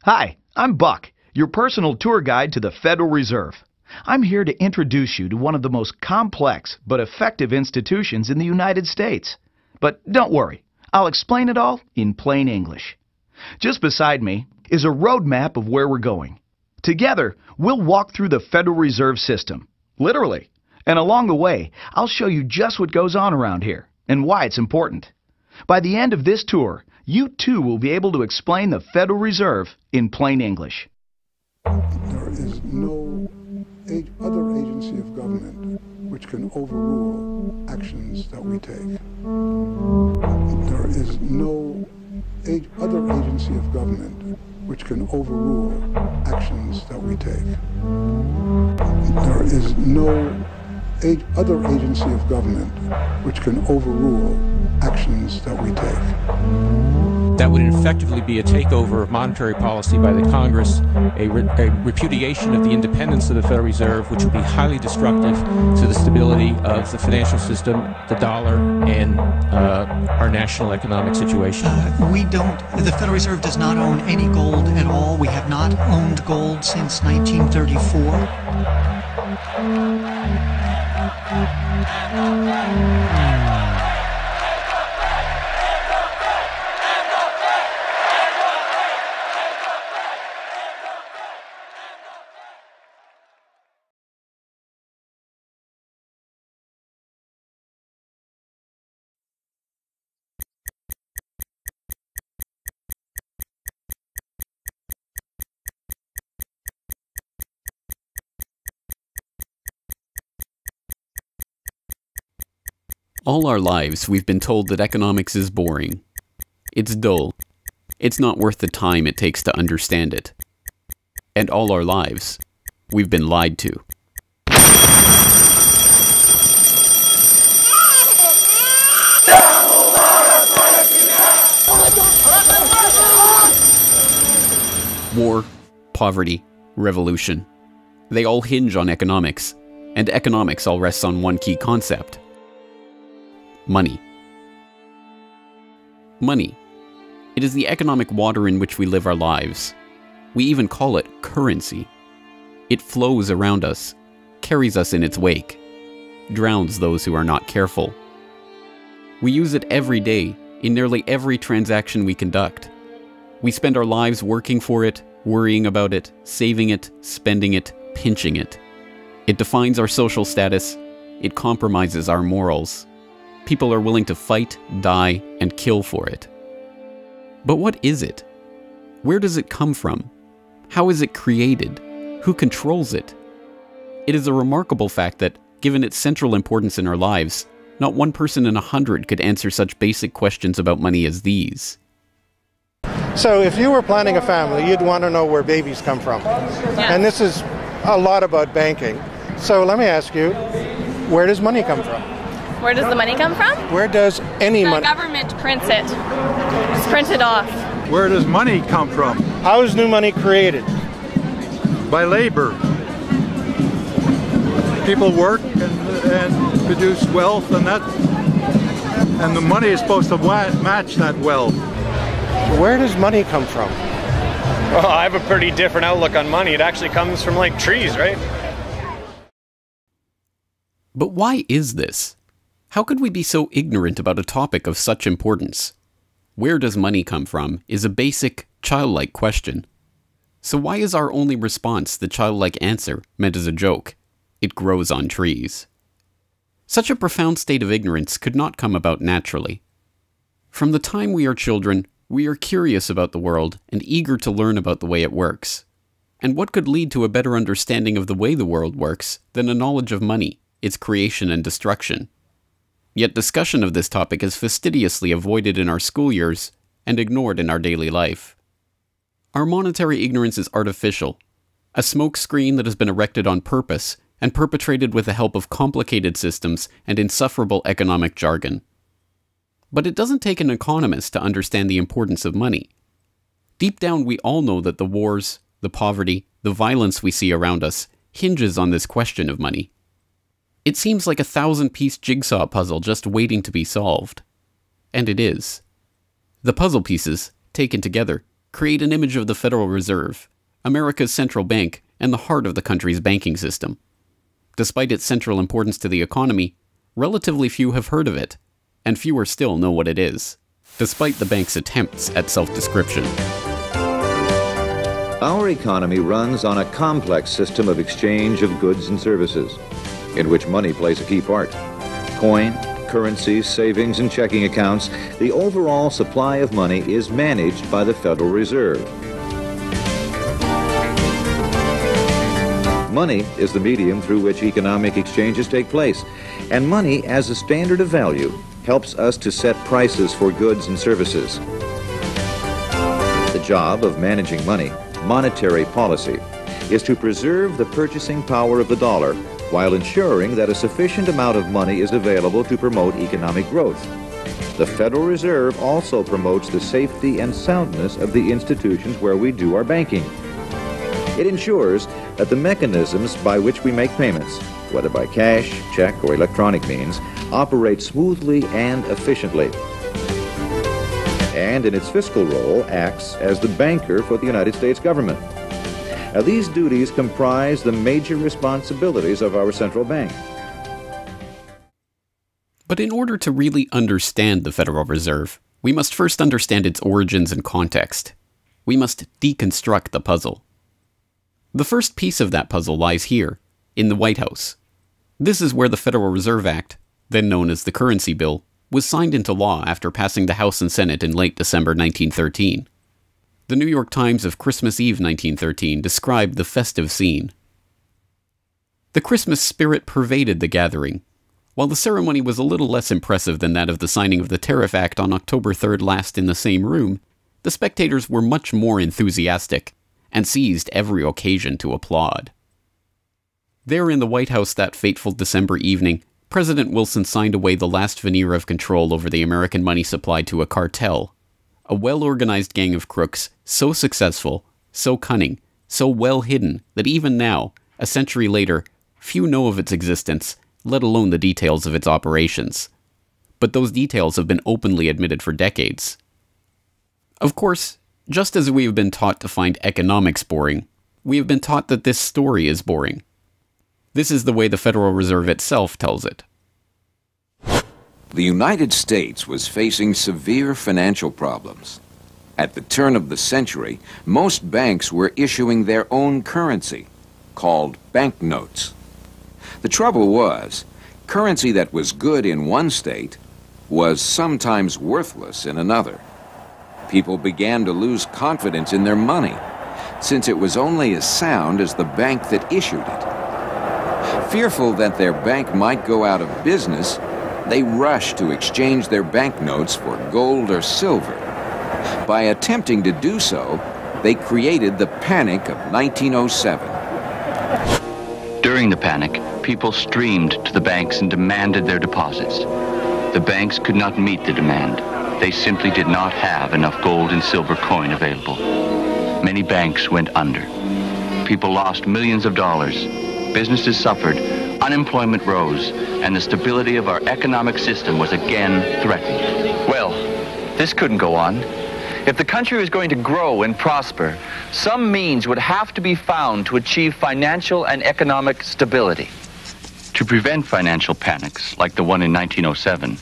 Hi, I'm Buck, your personal tour guide to the Federal Reserve. I'm here to introduce you to one of the most complex but effective institutions in the United States. But don't worry, I'll explain it all in plain English. Just beside me is a road map of where we're going. Together, we'll walk through the Federal Reserve System, literally. And along the way, I'll show you just what goes on around here and why it's important. By the end of this tour, you too will be able to explain the Federal Reserve in plain English. There is no other agency of government which can overrule actions that we take. There is no other agency of government which can overrule actions that we take. There is no other agency of government which can overrule actions that we take. That would effectively be a takeover of monetary policy by the Congress, a repudiation of the independence of the Federal Reserve, which would be highly destructive to the stability of the financial system, the dollar, and our national economic situation. The Federal Reserve does not own any gold at all. We have not owned gold since 1934. All our lives, we've been told that economics is boring. It's dull. It's not worth the time it takes to understand it. And all our lives, we've been lied to. War, poverty, revolution. They all hinge on economics, and economics all rests on one key concept. Money. Money. It is the economic water in which we live our lives. We even call it currency. It flows around us, carries us in its wake, drowns those who are not careful. We use it every day, in nearly every transaction we conduct. We spend our lives working for it, worrying about it, saving it, spending it, pinching it. It defines our social status. It compromises our morals. People are willing to fight, die, and kill for it. But what is it? Where does it come from? How is it created? Who controls it? It is a remarkable fact that, given its central importance in our lives, not one person in 100 could answer such basic questions about money as these. So if you were planning a family, you'd want to know where babies come from. Yeah. And this is a lot about banking. So let me ask you, where does money come from? Where does the money come from? Where does any money? The government prints it. Just print it off. Where does money come from? How is new money created? By labor. People work and produce wealth, and the money is supposed to match that wealth. Where does money come from? Well, I have a pretty different outlook on money. It actually comes from like trees, right? But why is this? How could we be so ignorant about a topic of such importance? Where does money come from is a basic, childlike question. So why is our only response the childlike answer meant as a joke? It grows on trees. Such a profound state of ignorance could not come about naturally. From the time we are children, we are curious about the world and eager to learn about the way it works. And what could lead to a better understanding of the way the world works than a knowledge of money, its creation and destruction? Yet discussion of this topic is fastidiously avoided in our school years and ignored in our daily life. Our monetary ignorance is artificial, a smokescreen that has been erected on purpose and perpetrated with the help of complicated systems and insufferable economic jargon. But it doesn't take an economist to understand the importance of money. Deep down, we all know that the wars, the poverty, the violence we see around us hinges on this question of money. It seems like a 1,000-piece jigsaw puzzle just waiting to be solved. And it is. The puzzle pieces, taken together, create an image of the Federal Reserve, America's central bank and the heart of the country's banking system. Despite its central importance to the economy, relatively few have heard of it, and fewer still know what it is, despite the bank's attempts at self-description. Our economy runs on a complex system of exchange of goods and services, in which money plays a key part. Coin, currencies, savings, and checking accounts, the overall supply of money is managed by the Federal Reserve. Money is the medium through which economic exchanges take place, and money as a standard of value helps us to set prices for goods and services. The job of managing money, monetary policy, is to preserve the purchasing power of the dollar while ensuring that a sufficient amount of money is available to promote economic growth. The Federal Reserve also promotes the safety and soundness of the institutions where we do our banking. It ensures that the mechanisms by which we make payments, whether by cash, check, or electronic means, operate smoothly and efficiently. And in its fiscal role, acts as the banker for the United States government. Now, these duties comprise the major responsibilities of our central bank. But in order to really understand the Federal Reserve, we must first understand its origins and context. We must deconstruct the puzzle. The first piece of that puzzle lies here, in the White House. This is where the Federal Reserve Act, then known as the Currency Bill, was signed into law after passing the House and Senate in late December 1913. The New York Times of Christmas Eve 1913 described the festive scene. The Christmas spirit pervaded the gathering. While the ceremony was a little less impressive than that of the signing of the Tariff Act on October 3rd last in the same room, the spectators were much more enthusiastic and seized every occasion to applaud. There in the White House that fateful December evening, President Wilson signed away the last veneer of control over the American money supply to a cartel, a well-organized gang of crooks so successful, so cunning, so well hidden that even now, a century later, few know of its existence, let alone the details of its operations. But those details have been openly admitted for decades. Of course, just as we have been taught to find economics boring, we have been taught that this story is boring. This is the way the Federal Reserve itself tells it. The United States was facing severe financial problems. At the turn of the century, most banks were issuing their own currency, called banknotes. The trouble was, currency that was good in one state was sometimes worthless in another. People began to lose confidence in their money, since it was only as sound as the bank that issued it. Fearful that their bank might go out of business, they rushed to exchange their banknotes for gold or silver. By attempting to do so, they created the Panic of 1907. During the panic, people streamed to the banks and demanded their deposits. The banks could not meet the demand. They simply did not have enough gold and silver coin available. Many banks went under. People lost millions of dollars. Businesses suffered, unemployment rose, and the stability of our economic system was again threatened. Well, this couldn't go on. If the country was going to grow and prosper, some means would have to be found to achieve financial and economic stability. To prevent financial panics like the one in 1907,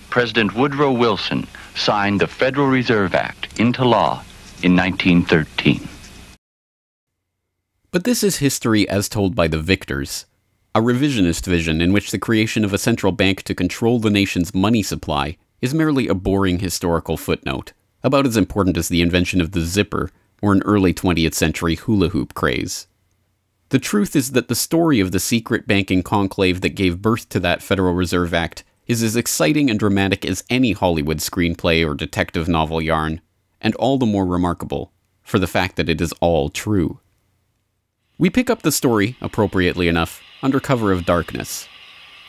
President Woodrow Wilson signed the Federal Reserve Act into law in 1913. But this is history as told by the victors, a revisionist vision in which the creation of a central bank to control the nation's money supply is merely a boring historical footnote, about as important as the invention of the zipper or an early 20th century hula hoop craze. The truth is that the story of the secret banking conclave that gave birth to that Federal Reserve Act is as exciting and dramatic as any Hollywood screenplay or detective novel yarn, and all the more remarkable for the fact that it is all true. We pick up the story, appropriately enough, under cover of darkness.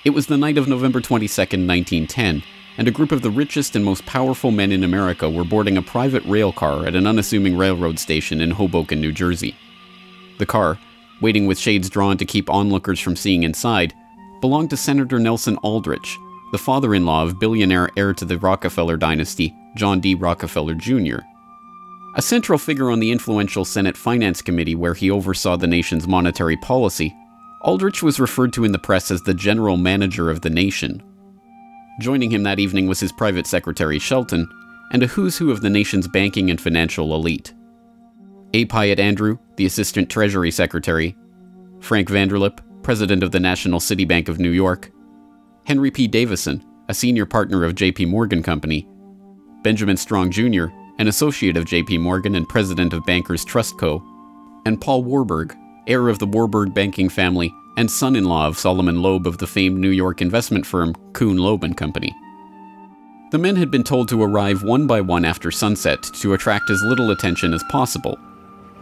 It was the night of November 22nd, 1910, and a group of the richest and most powerful men in America were boarding a private rail car at an unassuming railroad station in Hoboken, New Jersey. The car, waiting with shades drawn to keep onlookers from seeing inside, belonged to Senator Nelson Aldrich, the father-in-law of billionaire heir to the Rockefeller dynasty, John D. Rockefeller Jr. A central figure on the influential Senate Finance Committee where he oversaw the nation's monetary policy, Aldrich was referred to in the press as the general manager of the nation. Joining him that evening was his private secretary Shelton, and a who's who of the nation's banking and financial elite. A. Pyatt Andrew, the Assistant Treasury Secretary, Frank Vanderlip, President of the National City Bank of New York, Henry P. Davison, a senior partner of J.P. Morgan Company, Benjamin Strong Jr., an associate of J.P. Morgan and President of Bankers Trust Co., and Paul Warburg, heir of the Warburg banking family and son-in-law of Solomon Loeb of the famed New York investment firm Kuhn Loeb and Company. The men had been told to arrive one by one after sunset to attract as little attention as possible.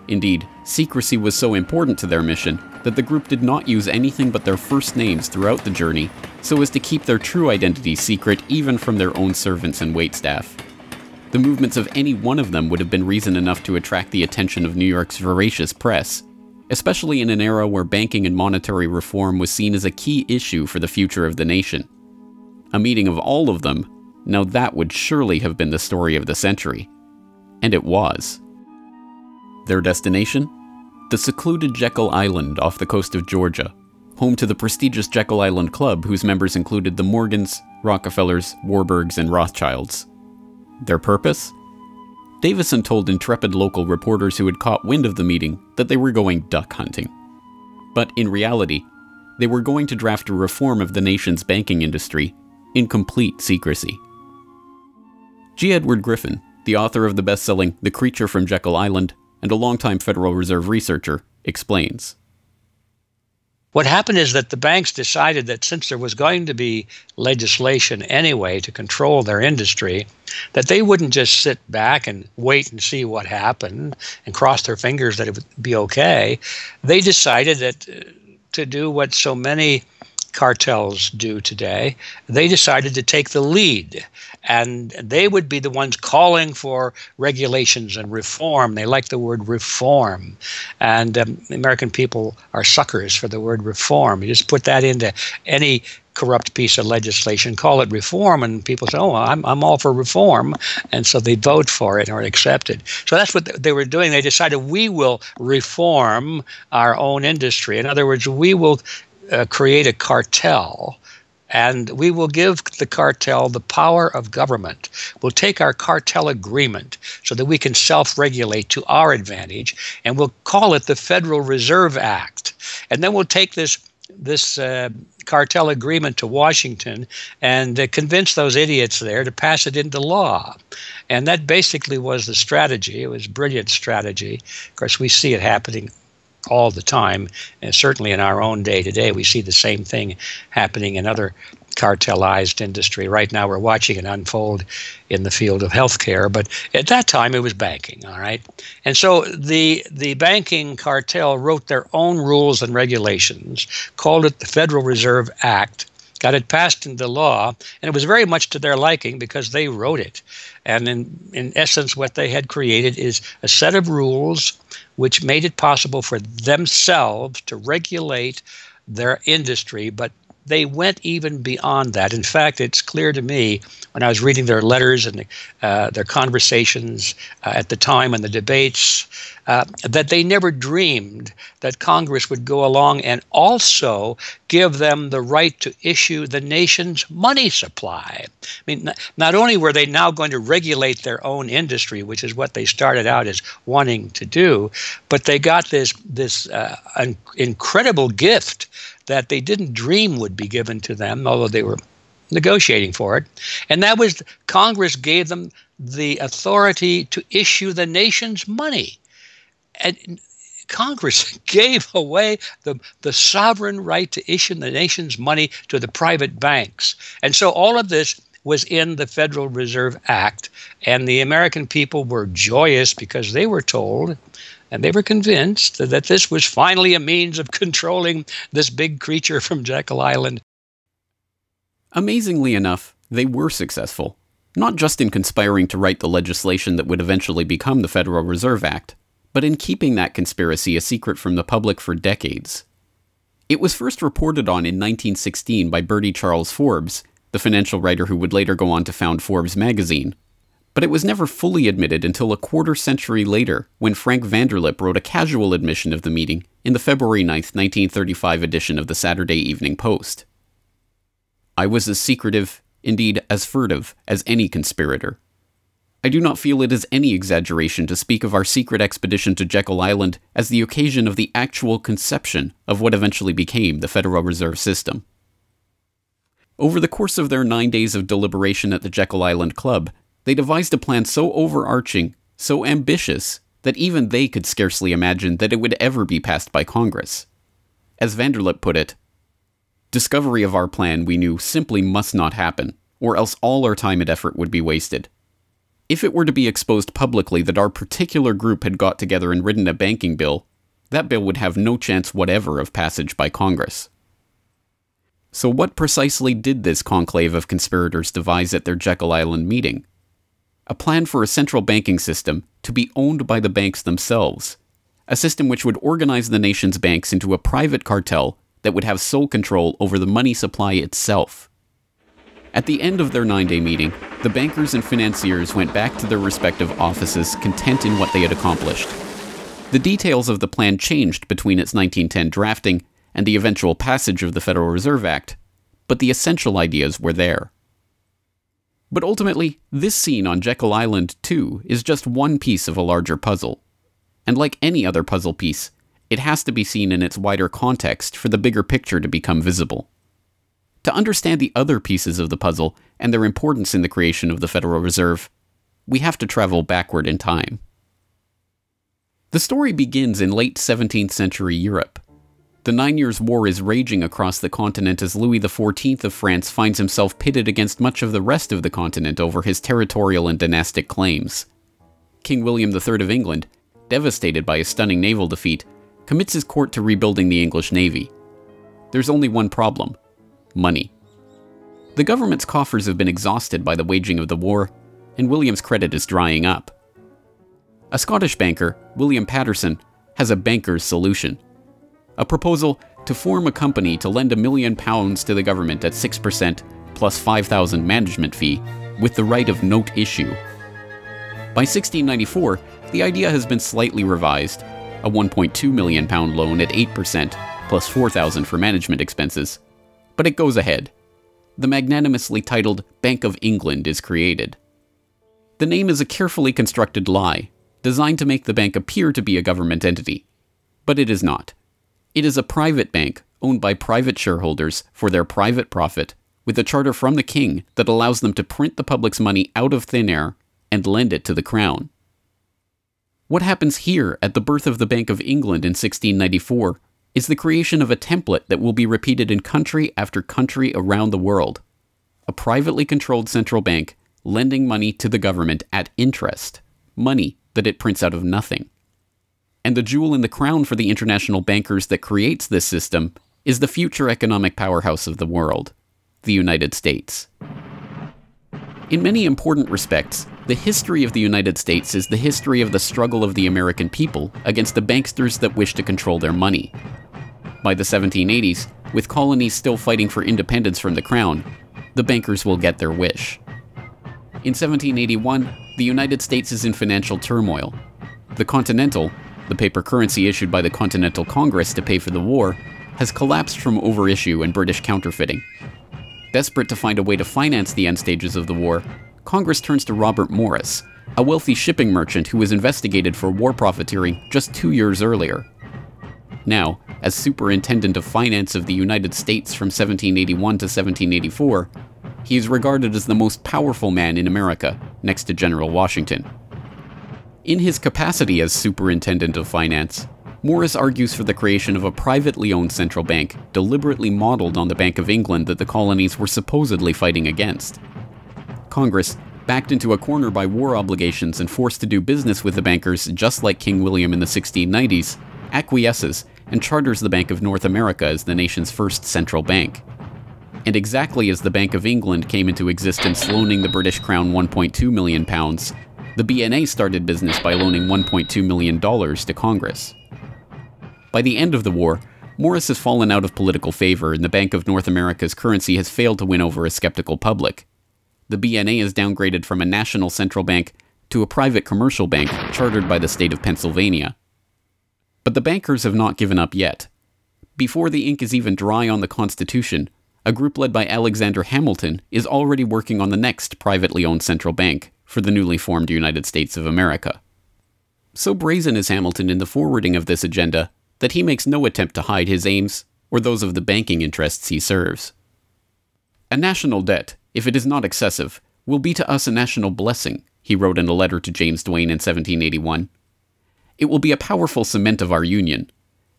Indeed, secrecy was so important to their mission that the group did not use anything but their first names throughout the journey so as to keep their true identities secret even from their own servants and waitstaff. The movements of any one of them would have been reason enough to attract the attention of New York's voracious press, especially in an era where banking and monetary reform was seen as a key issue for the future of the nation. A meeting of all of them, now that would surely have been the story of the century. And it was. Their destination? The secluded Jekyll Island off the coast of Georgia, home to the prestigious Jekyll Island Club whose members included the Morgans, Rockefellers, Warburgs, and Rothschilds. Their purpose? Davison told intrepid local reporters who had caught wind of the meeting that they were going duck hunting. But in reality, they were going to draft a reform of the nation's banking industry in complete secrecy. G. Edward Griffin, the author of the best-selling The Creature from Jekyll Island and a longtime Federal Reserve researcher, explains. What happened is that the banks decided that since there was going to be legislation anyway to control their industry, that they wouldn't just sit back and wait and see what happened and cross their fingers that it would be okay. They decided that to do what so many cartels do today, they decided to take the lead, and they would be the ones calling for regulations and reform. They like the word reform, and American people are suckers for the word reform. You just put that into any corrupt piece of legislation, call it reform, and people say, oh, I'm all for reform, and so they vote for it or accept it. So that's what they were doing. They decided we will reform our own industry. In other words, we will create a cartel, and we will give the cartel the power of government. We'll take our cartel agreement so that we can self-regulate to our advantage, and we'll call it the Federal Reserve Act. And then we'll take this cartel agreement to Washington and convince those idiots there to pass it into law. And that basically was the strategy. It was a brilliant strategy. Of course, we see it happening all the time, and certainly in our own day today, we see the same thing happening in other cartelized industry. Right now, we're watching it unfold in the field of healthcare, but at that time, it was banking, all right? And so the banking cartel wrote their own rules and regulations, called it the Federal Reserve Act, got it passed into law, and it was very much to their liking because they wrote it. And in essence, what they had created is a set of rules which made it possible for themselves to regulate their industry, but they went even beyond that. In fact, it's clear to me when I was reading their letters and their conversations at the time and the debates that they never dreamed that Congress would go along and also give them the right to issue the nation's money supply. I mean, not only were they now going to regulate their own industry, which is what they started out as wanting to do, but they got this incredible gift that they didn't dream would be given to them, although they were negotiating for it. And that was Congress gave them the authority to issue the nation's money. And Congress gave away the sovereign right to issue the nation's money to the private banks. And so all of this was in the Federal Reserve Act, and the American people were joyous because they were told and they were convinced that this was finally a means of controlling this big creature from Jekyll Island. Amazingly enough, they were successful, not just in conspiring to write the legislation that would eventually become the Federal Reserve Act, but in keeping that conspiracy a secret from the public for decades. It was first reported on in 1916 by Bertie Charles Forbes, the financial writer who would later go on to found Forbes magazine. But it was never fully admitted until a quarter-century later, when Frank Vanderlip wrote a casual admission of the meeting in the February 9, 1935 edition of the Saturday Evening Post. "I was as secretive, indeed as furtive, as any conspirator. I do not feel it is any exaggeration to speak of our secret expedition to Jekyll Island as the occasion of the actual conception of what eventually became the Federal Reserve System." Over the course of their 9 days of deliberation at the Jekyll Island Club, they devised a plan so overarching, so ambitious, that even they could scarcely imagine that it would ever be passed by Congress. As Vanderlip put it, "Discovery of our plan, we knew, simply must not happen, or else all our time and effort would be wasted. If it were to be exposed publicly that our particular group had got together and written a banking bill, that bill would have no chance whatever of passage by Congress." So what precisely did this conclave of conspirators devise at their Jekyll Island meeting? A plan for a central banking system to be owned by the banks themselves, a system which would organize the nation's banks into a private cartel that would have sole control over the money supply itself. At the end of their 9-day meeting, the bankers and financiers went back to their respective offices, content in what they had accomplished. The details of the plan changed between its 1910 drafting and the eventual passage of the Federal Reserve Act, but the essential ideas were there. But ultimately, this scene on Jekyll Island, too, is just one piece of a larger puzzle. And like any other puzzle piece, it has to be seen in its wider context for the bigger picture to become visible. To understand the other pieces of the puzzle and their importance in the creation of the Federal Reserve, we have to travel backward in time. The story begins in late 17th century Europe. The 9 Years' War is raging across the continent as Louis XIV of France finds himself pitted against much of the rest of the continent over his territorial and dynastic claims. King William III of England, devastated by a stunning naval defeat, commits his court to rebuilding the English navy. There's only one problem: money. The government's coffers have been exhausted by the waging of the war, and William's credit is drying up. A Scottish banker, William Patterson, has a banker's solution. A proposal to form a company to lend £1 million to the government at 6% plus £5,000 management fee, with the right of note issue. By 1694, the idea has been slightly revised, a £1.2 million loan at 8% plus £4,000 for management expenses, but it goes ahead. The magnanimously titled Bank of England is created. The name is a carefully constructed lie, designed to make the bank appear to be a government entity, but it is not. It is a private bank owned by private shareholders for their private profit, with a charter from the king that allows them to print the public's money out of thin air and lend it to the crown. What happens here at the birth of the Bank of England in 1694 is the creation of a template that will be repeated in country after country around the world. A privately controlled central bank lending money to the government at interest, money that it prints out of nothing. And the jewel in the crown for the international bankers that creates this system is the future economic powerhouse of the world, the United States. In many important respects, the history of the United States is the history of the struggle of the American people against the banksters that wish to control their money. By the 1780s, with colonies still fighting for independence from the crown, the bankers will get their wish. In 1781, the United States is in financial turmoil. The Continental, the paper currency issued by the Continental Congress to pay for the war, has collapsed from overissue and British counterfeiting. Desperate to find a way to finance the end stages of the war, Congress turns to Robert Morris, a wealthy shipping merchant who was investigated for war profiteering just 2 years earlier. Now, as Superintendent of Finance of the United States from 1781 to 1784, he is regarded as the most powerful man in America, next to General Washington. In his capacity as Superintendent of Finance, Morris argues for the creation of a privately owned central bank deliberately modeled on the Bank of England that the colonies were supposedly fighting against. Congress, backed into a corner by war obligations and forced to do business with the bankers just like King William in the 1690s, acquiesces and charters the Bank of North America as the nation's first central bank. And exactly as the Bank of England came into existence loaning the British Crown £1.2 million, the BNA started business by loaning $1.2 million to Congress. By the end of the war, Morris has fallen out of political favor and the Bank of North America's currency has failed to win over a skeptical public. the BNA is downgraded from a national central bank to a private commercial bank chartered by the state of Pennsylvania. But the bankers have not given up yet. Before the ink is even dry on the Constitution, a group led by Alexander Hamilton is already working on the next privately owned central bank for the newly formed United States of America. So brazen is Hamilton in the forwarding of this agenda that he makes no attempt to hide his aims or those of the banking interests he serves. "A national debt, if it is not excessive, will be to us a national blessing," he wrote in a letter to James Duane in 1781. "It will be a powerful cement of our union.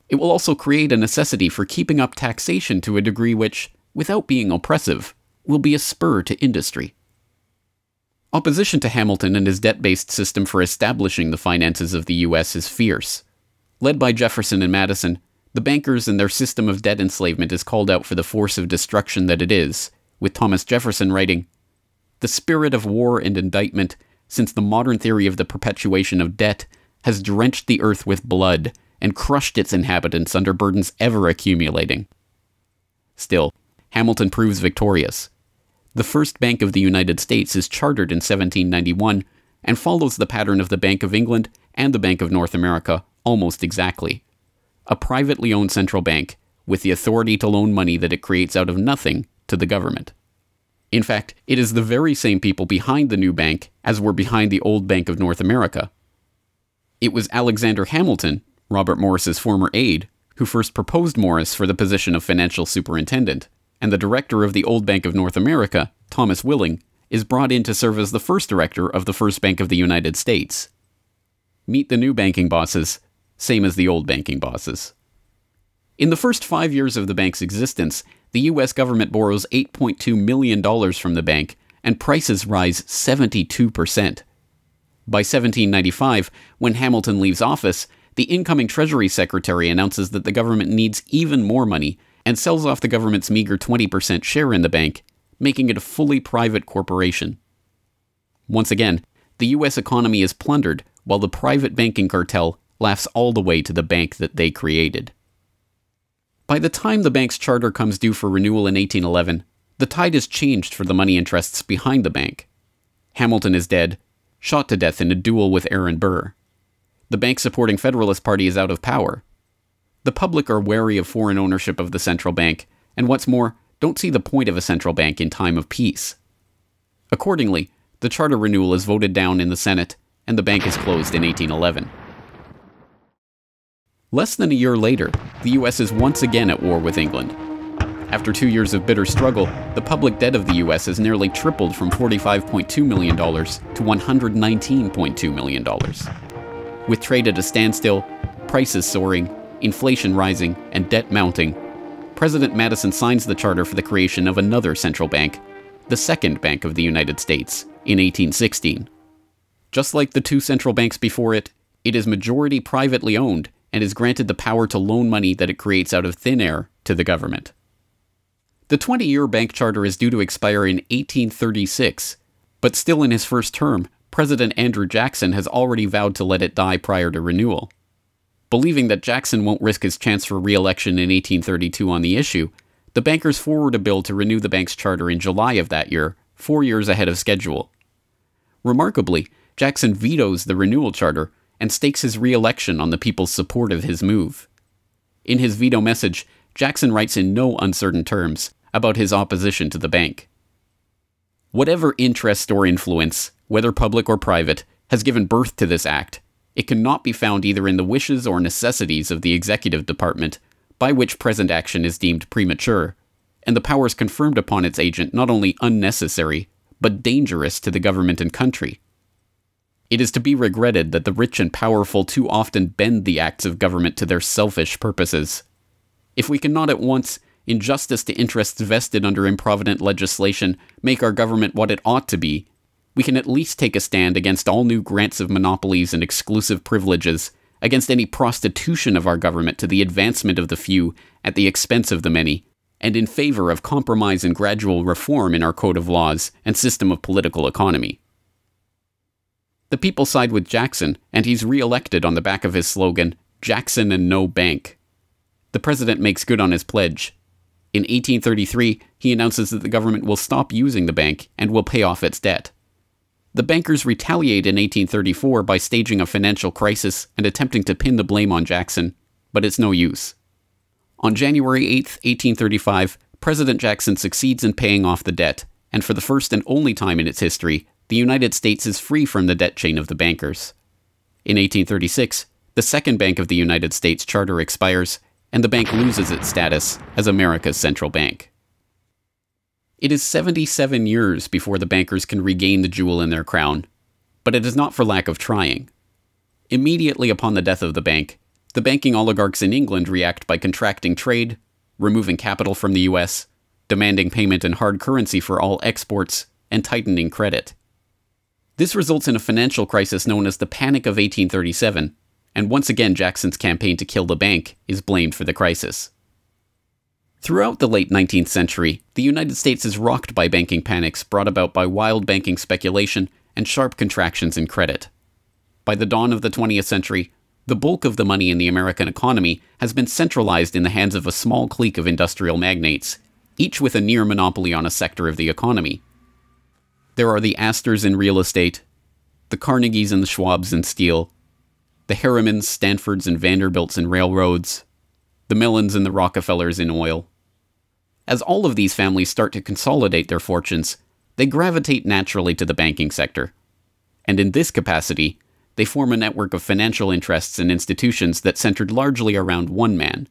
It will also create a necessity for keeping up taxation to a degree which, without being oppressive, will be a spur to industry." Opposition to Hamilton and his debt-based system for establishing the finances of the U.S. is fierce. Led by Jefferson and Madison, the bankers and their system of debt enslavement is called out for the force of destruction that it is, with Thomas Jefferson writing, "The spirit of war and indictment, since the modern theory of the perpetuation of debt, has drenched the earth with blood and crushed its inhabitants under burdens ever accumulating." Still, Hamilton proves victorious. The first Bank of the United States is chartered in 1791 and follows the pattern of the Bank of England and the Bank of North America almost exactly. A privately owned central bank with the authority to loan money that it creates out of nothing to the government. In fact, it is the very same people behind the new bank as were behind the old Bank of North America. It was Alexander Hamilton, Robert Morris's former aide, who first proposed Morris for the position of financial superintendent, and the director of the old Bank of North America, Thomas Willing, is brought in to serve as the first director of the First Bank of the United States. Meet the new banking bosses, same as the old banking bosses. In the first 5 years of the bank's existence, the U.S. government borrows $8.2 million from the bank, and prices rise 72%. By 1795, when Hamilton leaves office, the incoming Treasury Secretary announces that the government needs even more money and sells off the government's meager 20% share in the bank, making it a fully private corporation. Once again, the U.S. economy is plundered while the private banking cartel laughs all the way to the bank that they created. By the time the bank's charter comes due for renewal in 1811, the tide has changed for the money interests behind the bank. Hamilton is dead, shot to death in a duel with Aaron Burr. The bank-supporting Federalist Party is out of power. The public are wary of foreign ownership of the central bank, and what's more, don't see the point of a central bank in time of peace. Accordingly, the charter renewal is voted down in the Senate, and the bank is closed in 1811. Less than a year later, the U.S. is once again at war with England. After 2 years of bitter struggle, the public debt of the U.S. has nearly tripled from $45.2 million to $119.2 million. With trade at a standstill, prices soaring, inflation rising, and debt mounting, President Madison signs the charter for the creation of another central bank, the Second Bank of the United States, in 1816. Just like the two central banks before it, it is majority privately owned and is granted the power to loan money that it creates out of thin air to the government. The 20-year bank charter is due to expire in 1836, but still in his first term, President Andrew Jackson has already vowed to let it die prior to renewal. Believing that Jackson won't risk his chance for re-election in 1832 on the issue, the bankers forward a bill to renew the bank's charter in July of that year, 4 years ahead of schedule. Remarkably, Jackson vetoes the renewal charter and stakes his re-election on the people's support of his move. In his veto message, Jackson writes in no uncertain terms about his opposition to the bank. Whatever interest or influence, whether public or private, has given birth to this act, it cannot be found either in the wishes or necessities of the executive department, by which present action is deemed premature, and the powers conferred upon its agent not only unnecessary, but dangerous to the government and country. It is to be regretted that the rich and powerful too often bend the acts of government to their selfish purposes. If we cannot at once, in justice to interests vested under improvident legislation, make our government what it ought to be, we can at least take a stand against all new grants of monopolies and exclusive privileges, against any prostitution of our government to the advancement of the few at the expense of the many, and in favor of compromise and gradual reform in our code of laws and system of political economy. The people side with Jackson, and he's re-elected on the back of his slogan, "Jackson and no bank." The president makes good on his pledge. In 1833, he announces that the government will stop using the bank and will pay off its debt. The bankers retaliate in 1834 by staging a financial crisis and attempting to pin the blame on Jackson, but it's no use. On January 8, 1835, President Jackson succeeds in paying off the debt, and for the first and only time in its history, the United States is free from the debt chain of the bankers. In 1836, the Second Bank of the United States charter expires, and the bank loses its status as America's central bank. It is 77 years before the bankers can regain the jewel in their crown, but it is not for lack of trying. Immediately upon the death of the bank, the banking oligarchs in England react by contracting trade, removing capital from the US, demanding payment in hard currency for all exports, and tightening credit. This results in a financial crisis known as the Panic of 1837, and once again Jackson's campaign to kill the bank is blamed for the crisis. Throughout the late 19th century, the United States is rocked by banking panics brought about by wild banking speculation and sharp contractions in credit. By the dawn of the 20th century, the bulk of the money in the American economy has been centralized in the hands of a small clique of industrial magnates, each with a near monopoly on a sector of the economy. There are the Astors in real estate, the Carnegies and the Schwabs in steel, the Harrimans, Stanfords, and Vanderbilts in railroads, the Mellons and the Rockefellers in oil. As all of these families start to consolidate their fortunes, they gravitate naturally to the banking sector. And in this capacity, they form a network of financial interests and institutions that centered largely around one man,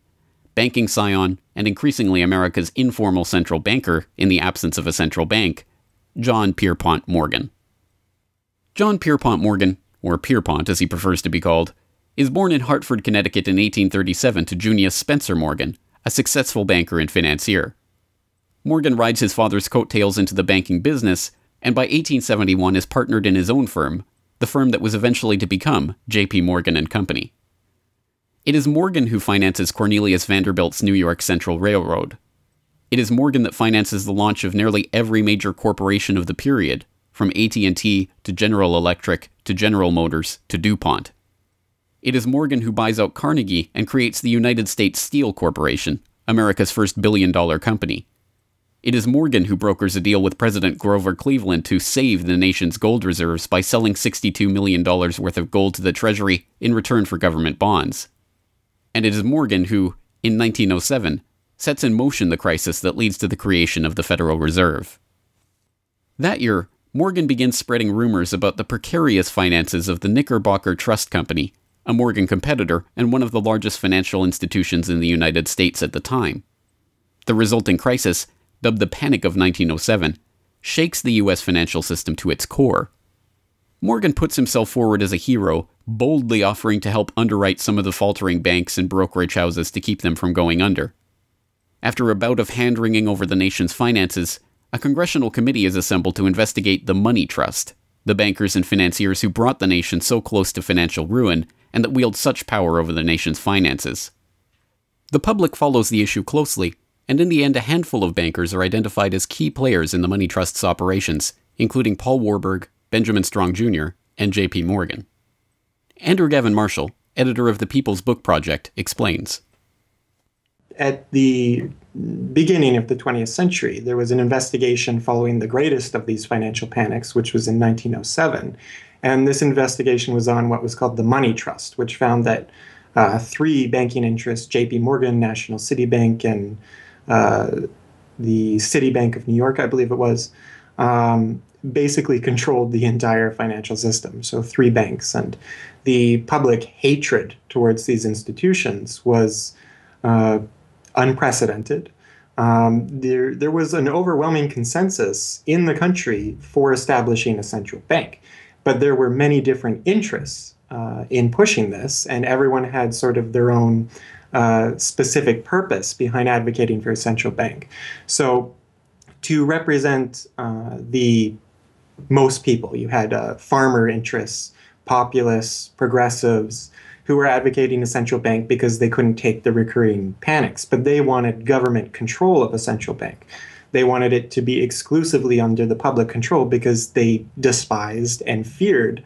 banking scion and increasingly America's informal central banker in the absence of a central bank, John Pierpont Morgan. John Pierpont Morgan, or Pierpont as he prefers to be called, is born in Hartford, Connecticut in 1837 to Junius Spencer Morgan, a successful banker and financier. Morgan rides his father's coattails into the banking business, and by 1871 is partnered in his own firm, the firm that was eventually to become J.P. Morgan and Company. It is Morgan who finances Cornelius Vanderbilt's New York Central Railroad. It is Morgan that finances the launch of nearly every major corporation of the period, from AT&T to General Electric to General Motors to DuPont. It is Morgan who buys out Carnegie and creates the United States Steel Corporation, America's first billion-dollar company. It is Morgan who brokers a deal with President Grover Cleveland to save the nation's gold reserves by selling $62 million worth of gold to the Treasury in return for government bonds. And it is Morgan who, in 1907, sets in motion the crisis that leads to the creation of the Federal Reserve. That year, Morgan begins spreading rumors about the precarious finances of the Knickerbocker Trust Company, a Morgan competitor and one of the largest financial institutions in the United States at the time. The resulting crisis, dubbed the Panic of 1907, shakes the U.S. financial system to its core. Morgan puts himself forward as a hero, boldly offering to help underwrite some of the faltering banks and brokerage houses to keep them from going under. After a bout of hand-wringing over the nation's finances, a congressional committee is assembled to investigate the Money Trust, the bankers and financiers who brought the nation so close to financial ruin and that wield such power over the nation's finances. The public follows the issue closely, and in the end a handful of bankers are identified as key players in the Money Trust's operations, including Paul Warburg, Benjamin Strong Jr., and J.P. Morgan. Andrew Gavin Marshall, editor of the People's Book Project, explains. At the beginning of the 20th century, there was an investigation following the greatest of these financial panics, which was in 1907. And this investigation was on what was called the Money Trust, which found that three banking interests, J.P. Morgan, National City Bank, and the Citibank of New York, I believe it was, basically controlled the entire financial system. So three banks. And the public hatred towards these institutions was unprecedented. There was an overwhelming consensus in the country for establishing a central bank. But there were many different interests in pushing this, and everyone had sort of their own specific purpose behind advocating for a central bank. So to represent the most people, you had farmer interests, populists, progressives, who were advocating a central bank because they couldn't take the recurring panics, but they wanted government control of a central bank. They wanted it to be exclusively under the public control because they despised and feared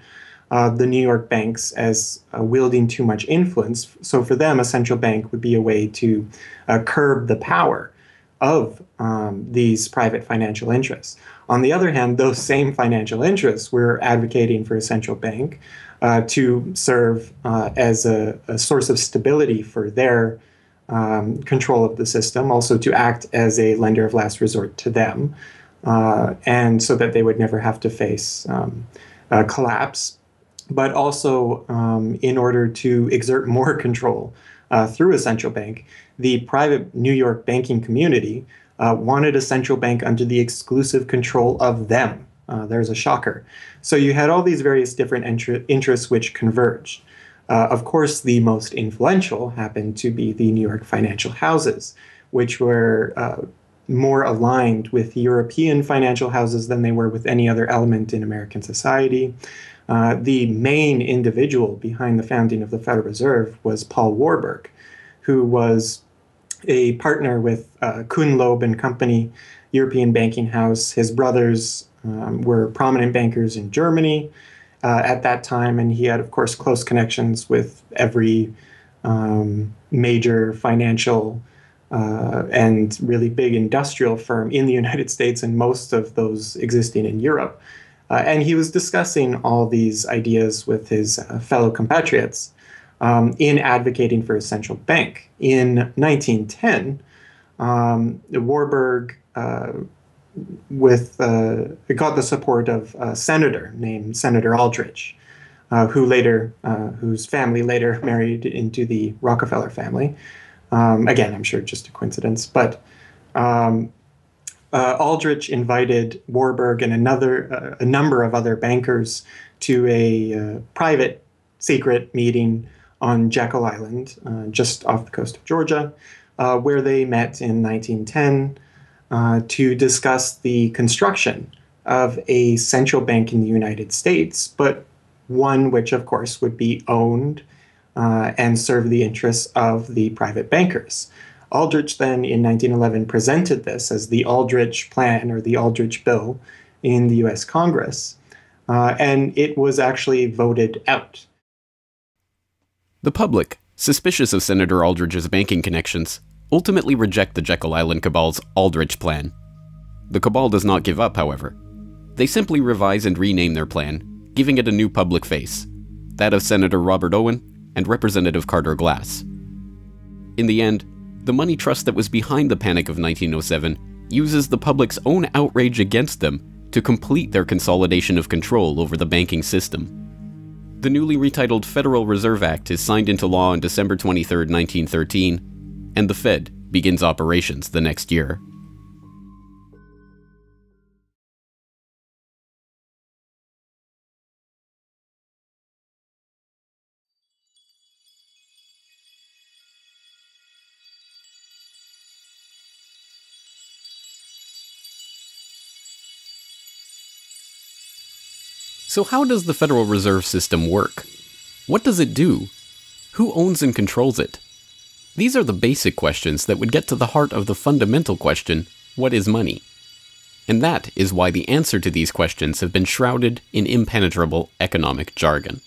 the New York banks as wielding too much influence. So for them, a central bank would be a way to curb the power of these private financial interests. On the other hand, those same financial interests were advocating for a central bank to serve as a source of stability for their control of the system, also to act as a lender of last resort to them, and so that they would never have to face collapse, but also in order to exert more control through a central bank. The private New York banking community wanted a central bank under the exclusive control of them. There's a shocker. So you had all these various different interests which converged. Of course, the most influential happened to be the New York financial houses, which were more aligned with European financial houses than they were with any other element in American society. The main individual behind the founding of the Federal Reserve was Paul Warburg, who was a partner with Kuhn, Loeb and Company, European banking house. His brothers were prominent bankers in Germany at that time, and he had, of course, close connections with every major financial and really big industrial firm in the United States and most of those existing in Europe. And he was discussing all these ideas with his fellow compatriots in advocating for a central bank. In 1910, Warburg got the support of a senator named Senator Aldrich, whose family later married into the Rockefeller family. Again, I'm sure just a coincidence, but Aldrich invited Warburg and a number of other bankers to a private, secret meeting on Jekyll Island, just off the coast of Georgia, where they met in 1910 to discuss the construction of a central bank in the United States, but one which, of course, would be owned and serve the interests of the private bankers. Aldrich then, in 1911, presented this as the Aldrich Plan or the Aldrich Bill in the U.S. Congress, and it was actually voted out. The public, suspicious of Senator Aldrich's banking connections, ultimately reject the Jekyll Island Cabal's Aldrich Plan. The Cabal does not give up, however. They simply revise and rename their plan, giving it a new public face, that of Senator Robert Owen and Representative Carter Glass. In the end, the money trust that was behind the Panic of 1907 uses the public's own outrage against them to complete their consolidation of control over the banking system. The newly retitled Federal Reserve Act is signed into law on December 23, 1913, and the Fed begins operations the next year. So how does the Federal Reserve System work? What does it do? Who owns and controls it? These are the basic questions that would get to the heart of the fundamental question, what is money? And that is why the answer to these questions have been shrouded in impenetrable economic jargon.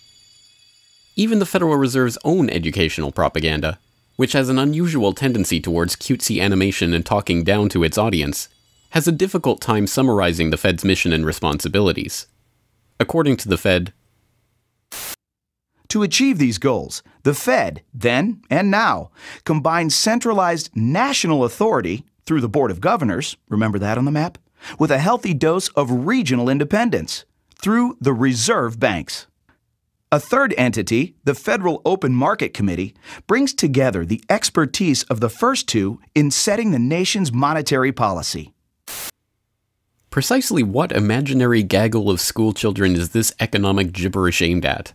Even the Federal Reserve's own educational propaganda, which has an unusual tendency towards cutesy animation and talking down to its audience, has a difficult time summarizing the Fed's mission and responsibilities. According to the Fed, to achieve these goals, the Fed, then and now, combines centralized national authority through the Board of Governors, remember that on the map, with a healthy dose of regional independence through the reserve banks. A third entity, the Federal Open Market Committee, brings together the expertise of the first two in setting the nation's monetary policy. Precisely what imaginary gaggle of schoolchildren is this economic gibberish aimed at?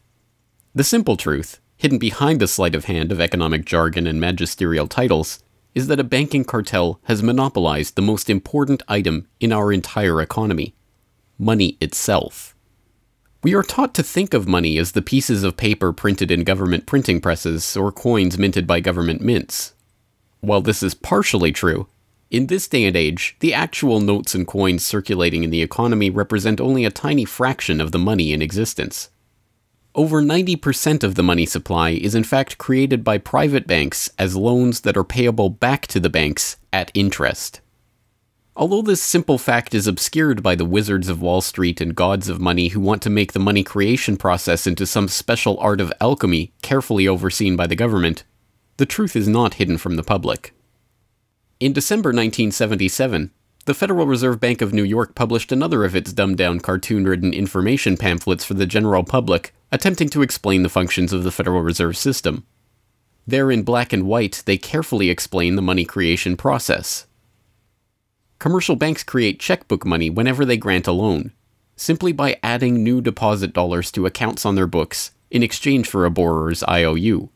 The simple truth, hidden behind the sleight of hand of economic jargon and magisterial titles, is that a banking cartel has monopolized the most important item in our entire economy: money itself. We are taught to think of money as the pieces of paper printed in government printing presses or coins minted by government mints. While this is partially true, in this day and age, the actual notes and coins circulating in the economy represent only a tiny fraction of the money in existence. Over 90% of the money supply is in fact created by private banks as loans that are payable back to the banks at interest. Although this simple fact is obscured by the wizards of Wall Street and gods of money who want to make the money creation process into some special art of alchemy carefully overseen by the government, the truth is not hidden from the public. In December 1977, the Federal Reserve Bank of New York published another of its dumbed-down cartoon-ridden information pamphlets for the general public, attempting to explain the functions of the Federal Reserve System. There in black and white, they carefully explain the money creation process. Commercial banks create checkbook money whenever they grant a loan, simply by adding new deposit dollars to accounts on their books in exchange for a borrower's IOU.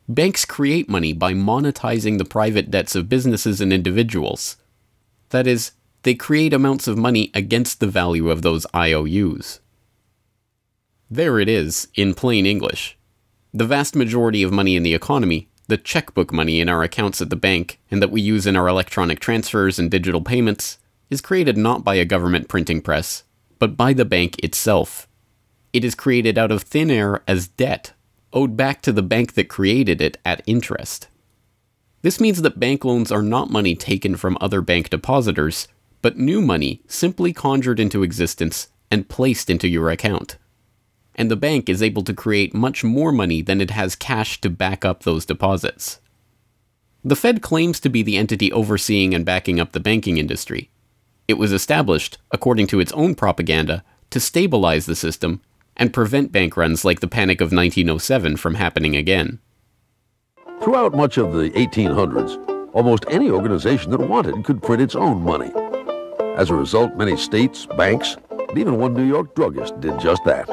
Banks create money by monetizing the private debts of businesses and individuals. That is, they create amounts of money against the value of those IOUs. There it is, in plain English. The vast majority of money in the economy, the checkbook money in our accounts at the bank and that we use in our electronic transfers and digital payments, is created not by a government printing press, but by the bank itself. It is created out of thin air as debt, owed back to the bank that created it at interest. This means that bank loans are not money taken from other bank depositors, but new money simply conjured into existence and placed into your account. And the bank is able to create much more money than it has cash to back up those deposits. The Fed claims to be the entity overseeing and backing up the banking industry. It was established, according to its own propaganda, to stabilize the system and prevent bank runs like the Panic of 1907 from happening again. Throughout much of the 1800s, almost any organization that wanted could print its own money. As a result, many states, banks, and even one New York druggist did just that.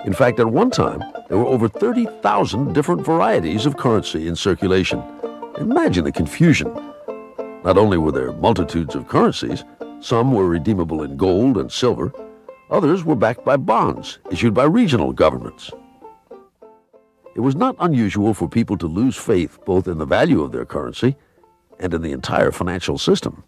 In fact, at one time, there were over 30,000 different varieties of currency in circulation. Imagine the confusion. Not only were there multitudes of currencies, some were redeemable in gold and silver, others were backed by bonds issued by regional governments. It was not unusual for people to lose faith both in the value of their currency and in the entire financial system.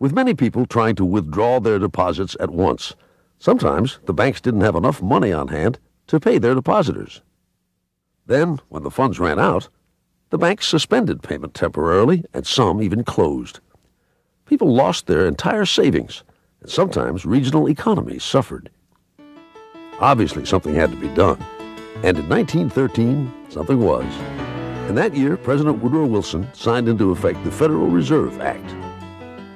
With many people trying to withdraw their deposits at once, sometimes the banks didn't have enough money on hand to pay their depositors. Then, when the funds ran out, the banks suspended payment temporarily, and some even closed. People lost their entire savings, and sometimes regional economies suffered. Obviously, something had to be done, and in 1913, something was. In that year, President Woodrow Wilson signed into effect the Federal Reserve Act.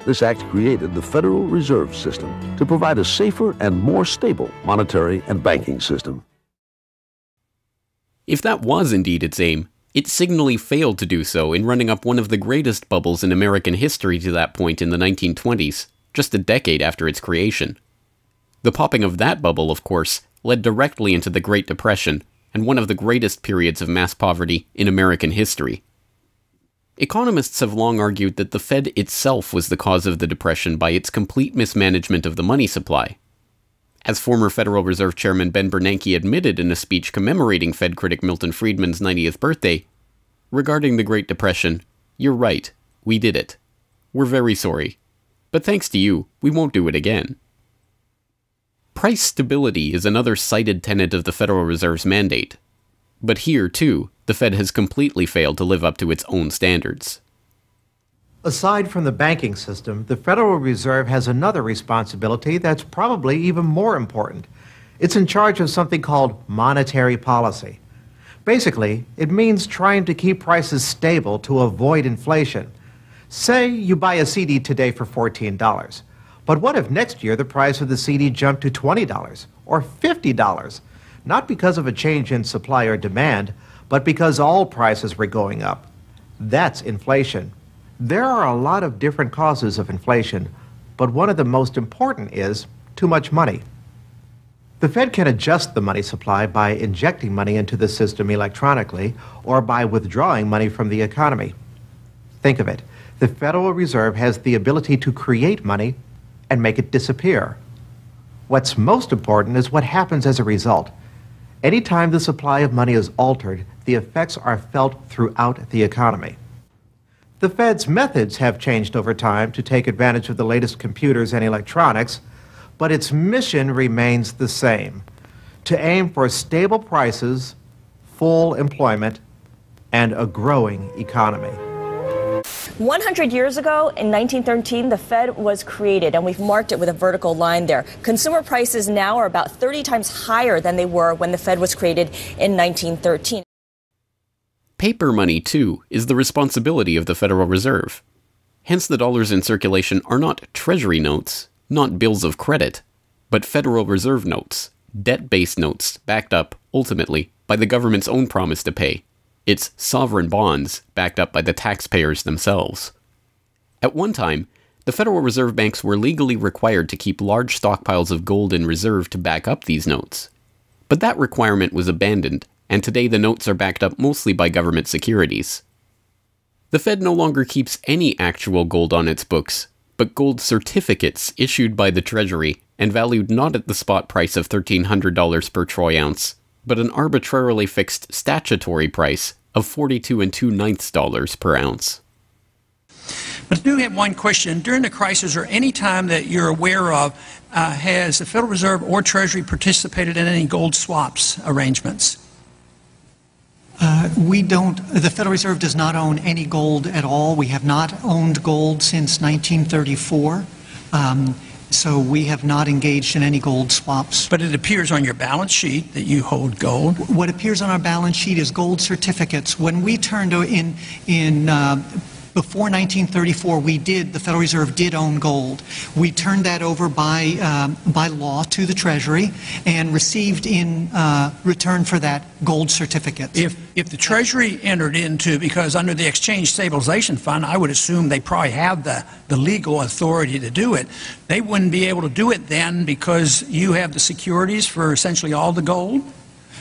This act created the Federal Reserve System to provide a safer and more stable monetary and banking system. If that was indeed its aim, it signally failed to do so in running up one of the greatest bubbles in American history to that point in the 1920s, just a decade after its creation. The popping of that bubble, of course, led directly into the Great Depression and one of the greatest periods of mass poverty in American history. Economists have long argued that the Fed itself was the cause of the Depression by its complete mismanagement of the money supply. As former Federal Reserve Chairman Ben Bernanke admitted in a speech commemorating Fed critic Milton Friedman's 90th birthday, regarding the Great Depression, "You're right, we did it. We're very sorry. But thanks to you, we won't do it again." Price stability is another cited tenet of the Federal Reserve's mandate. But here, too, the Fed has completely failed to live up to its own standards. Aside from the banking system, the Federal Reserve has another responsibility that's probably even more important. It's in charge of something called monetary policy. Basically, it means trying to keep prices stable to avoid inflation. Say you buy a CD today for $14. But what if next year the price of the CD jumped to $20 or $50? Not because of a change in supply or demand, but because all prices were going up. That's inflation. There are a lot of different causes of inflation, but one of the most important is too much money. The Fed can adjust the money supply by injecting money into the system electronically or by withdrawing money from the economy. Think of it. The Federal Reserve has the ability to create money and make it disappear. What's most important is what happens as a result. Anytime the supply of money is altered, the effects are felt throughout the economy. The Fed's methods have changed over time to take advantage of the latest computers and electronics, but its mission remains the same: to aim for stable prices, full employment, and a growing economy. 100 years ago, in 1913, the Fed was created, and we've marked it with a vertical line there. Consumer prices now are about 30 times higher than they were when the Fed was created in 1913. Paper money, too, is the responsibility of the Federal Reserve. Hence, the dollars in circulation are not Treasury notes, not bills of credit, but Federal Reserve notes, debt-based notes backed up, ultimately, by the government's own promise to pay. It's sovereign bonds backed up by the taxpayers themselves. At one time, the Federal Reserve banks were legally required to keep large stockpiles of gold in reserve to back up these notes. But that requirement was abandoned, and today the notes are backed up mostly by government securities. The Fed no longer keeps any actual gold on its books, but gold certificates issued by the Treasury and valued not at the spot price of $1,300 per troy ounce, but an arbitrarily fixed statutory price of $42 2/9 per ounce. But I do have one question. During the crisis or any time that you're aware of, has the Federal Reserve or Treasury participated in any gold swaps arrangements? The Federal Reserve does not own any gold at all. We have not owned gold since 1934. So we have not engaged in any gold swaps. But it appears on your balance sheet that you hold gold. What appears on our balance sheet is gold certificates. When we turned before 1934, the Federal Reserve did own gold. We turned that over by law to the Treasury and received in return for that gold certificates. If the Treasury entered into, because under the Exchange Stabilization Fund, I would assume they probably have the legal authority to do it, they wouldn't be able to do it then because you have the securities for essentially all the gold?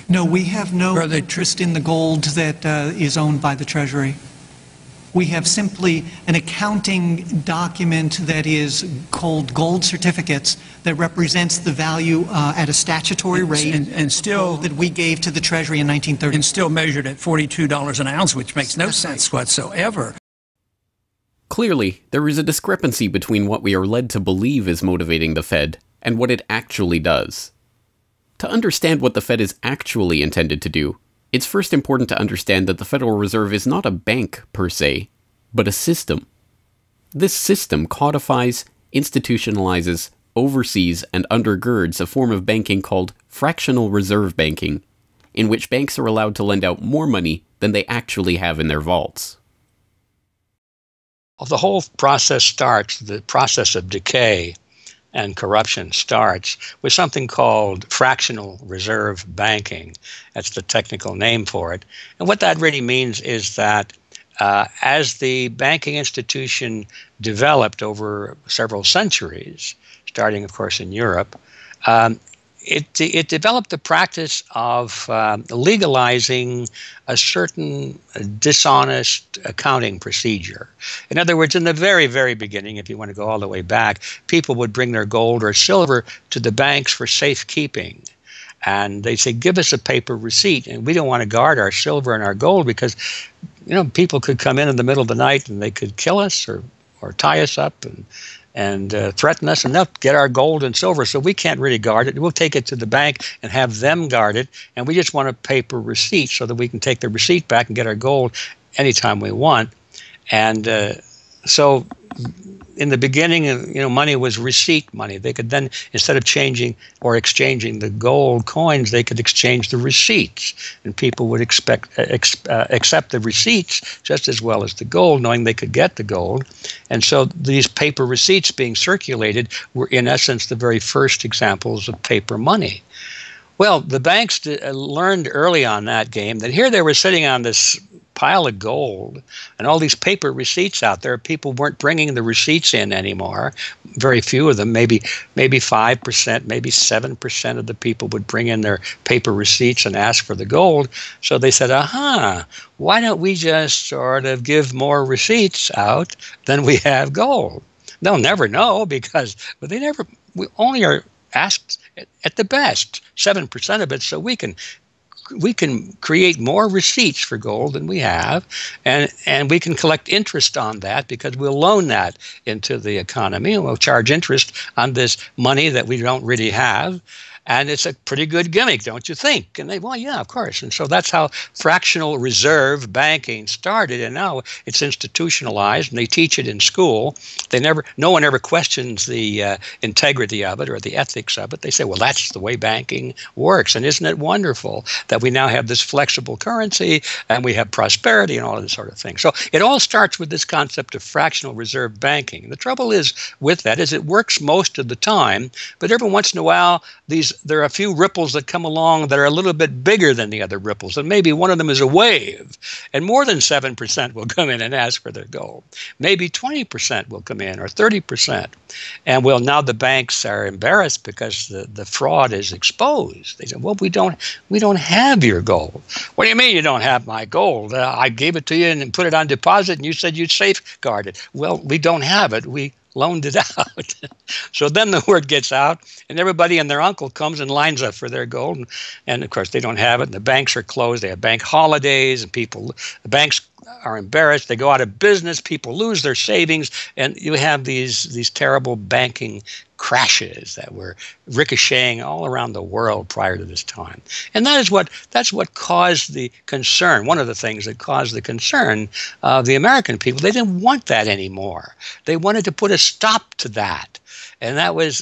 No, we have no interest in the gold that is owned by the Treasury. We have simply an accounting document that is called gold certificates that represents the value at a statutory rate and still that we gave to the Treasury in 1930. And still measured at $42 an ounce, which makes no sense whatsoever. Clearly, there is a discrepancy between what we are led to believe is motivating the Fed and what it actually does. To understand what the Fed is actually intended to do, it's first important to understand that the Federal Reserve is not a bank per se, but a system. This system codifies, institutionalizes, oversees, and undergirds a form of banking called fractional reserve banking, in which banks are allowed to lend out more money than they actually have in their vaults. The whole process starts, the process of decay and corruption starts with something called fractional reserve banking. That's the technical name for it. And what that really means is that as the banking institution developed over several centuries, starting, of course, in Europe, it developed the practice of legalizing a certain dishonest accounting procedure. In other words, in the very, very beginning, if you want to go all the way back, people would bring their gold or silver to the banks for safekeeping. And they'd say, give us a paper receipt. And we don't want to guard our silver and our gold because, people could come in the middle of the night and they could kill us or tie us up and threaten us, and they'll get our gold and silver, so we can't really guard it. We'll take it to the bank and have them guard it, and we just want a paper receipt so that we can take the receipt back and get our gold anytime we want. And so in the beginning, money was receipt money. They could then, instead of changing or exchanging the gold coins, they could exchange the receipts, and people would accept the receipts just as well as the gold, knowing they could get the gold. And so these paper receipts being circulated were, in essence, the very first examples of paper money. Well, the banks learned early on that game that here they were sitting on this pile of gold and all these paper receipts out there. People weren't bringing the receipts in anymore. Very few of them, maybe 5%, maybe 7% of the people would bring in their paper receipts and ask for the gold. So they said, why don't we just sort of give more receipts out than we have gold? They'll never know because we only are asked at the best 7% of it, so we can create more receipts for gold than we have, and we can collect interest on that because we'll loan that into the economy and we'll charge interest on this money that we don't really have. And it's a pretty good gimmick, don't you think? And they, well, yeah, of course. And so that's how fractional reserve banking started. And now it's institutionalized, and they teach it in school. No one ever questions the integrity of it or the ethics of it. They say, well, that's the way banking works. And isn't it wonderful that we now have this flexible currency and we have prosperity and all of this sort of thing? So it all starts with this concept of fractional reserve banking. The trouble is with that is it works most of the time, but every once in a while there are a few ripples that come along that are a little bit bigger than the other ripples, and maybe one of them is a wave, and more than 7% will come in and ask for their gold. Maybe 20% will come in, or 30%. And well, now the banks are embarrassed because the fraud is exposed. They say, well, we don't have your gold. What do you mean you don't have my gold? I gave it to you and put it on deposit, and you said you'd safeguard it. Well, we don't have it. We loaned it out. So then the word gets out, and everybody and their uncle comes and lines up for their gold. And of course, they don't have it, and the banks are closed. They have bank holidays, and the banks are embarrassed. They go out of business. People lose their savings, and you have these terrible banking crashes that were ricocheting all around the world prior to this time. And that's what caused the concern. One of the things that caused the concern of the American people, they didn't want that anymore. They wanted to put a stop to that. And that was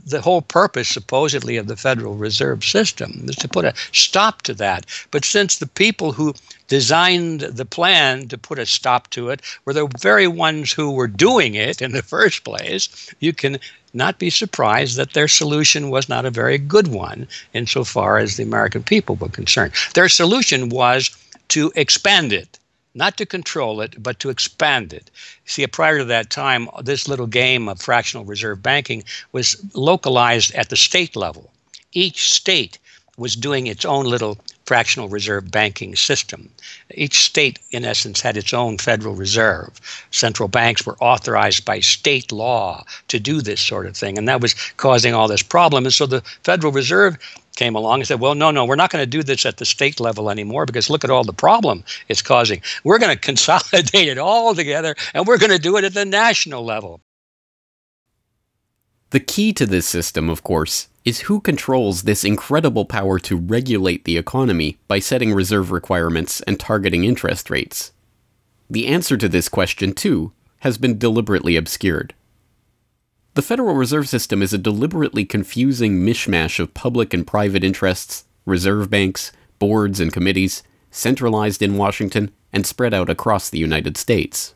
the whole purpose, supposedly, of the Federal Reserve System, was to put a stop to that. But since the people who designed the plan to put a stop to it were the very ones who were doing it in the first place, you can not be surprised that their solution was not a very good one insofar as the American people were concerned. Their solution was to expand it. Not to control it, but to expand it. See, prior to that time, this little game of fractional reserve banking was localized at the state level. Each state was doing its own little fractional reserve banking system. Each state, in essence, had its own Federal Reserve. Central banks were authorized by state law to do this sort of thing, and that was causing all this problem. And so the Federal Reserve came along and said, well, no, we're not going to do this at the state level anymore because look at all the problem it's causing. We're going to consolidate it all together, and we're going to do it at the national level. The key to this system, of course, is who controls this incredible power to regulate the economy by setting reserve requirements and targeting interest rates. The answer to this question, too, has been deliberately obscured. The Federal Reserve System is a deliberately confusing mishmash of public and private interests, reserve banks, boards and committees, centralized in Washington and spread out across the United States.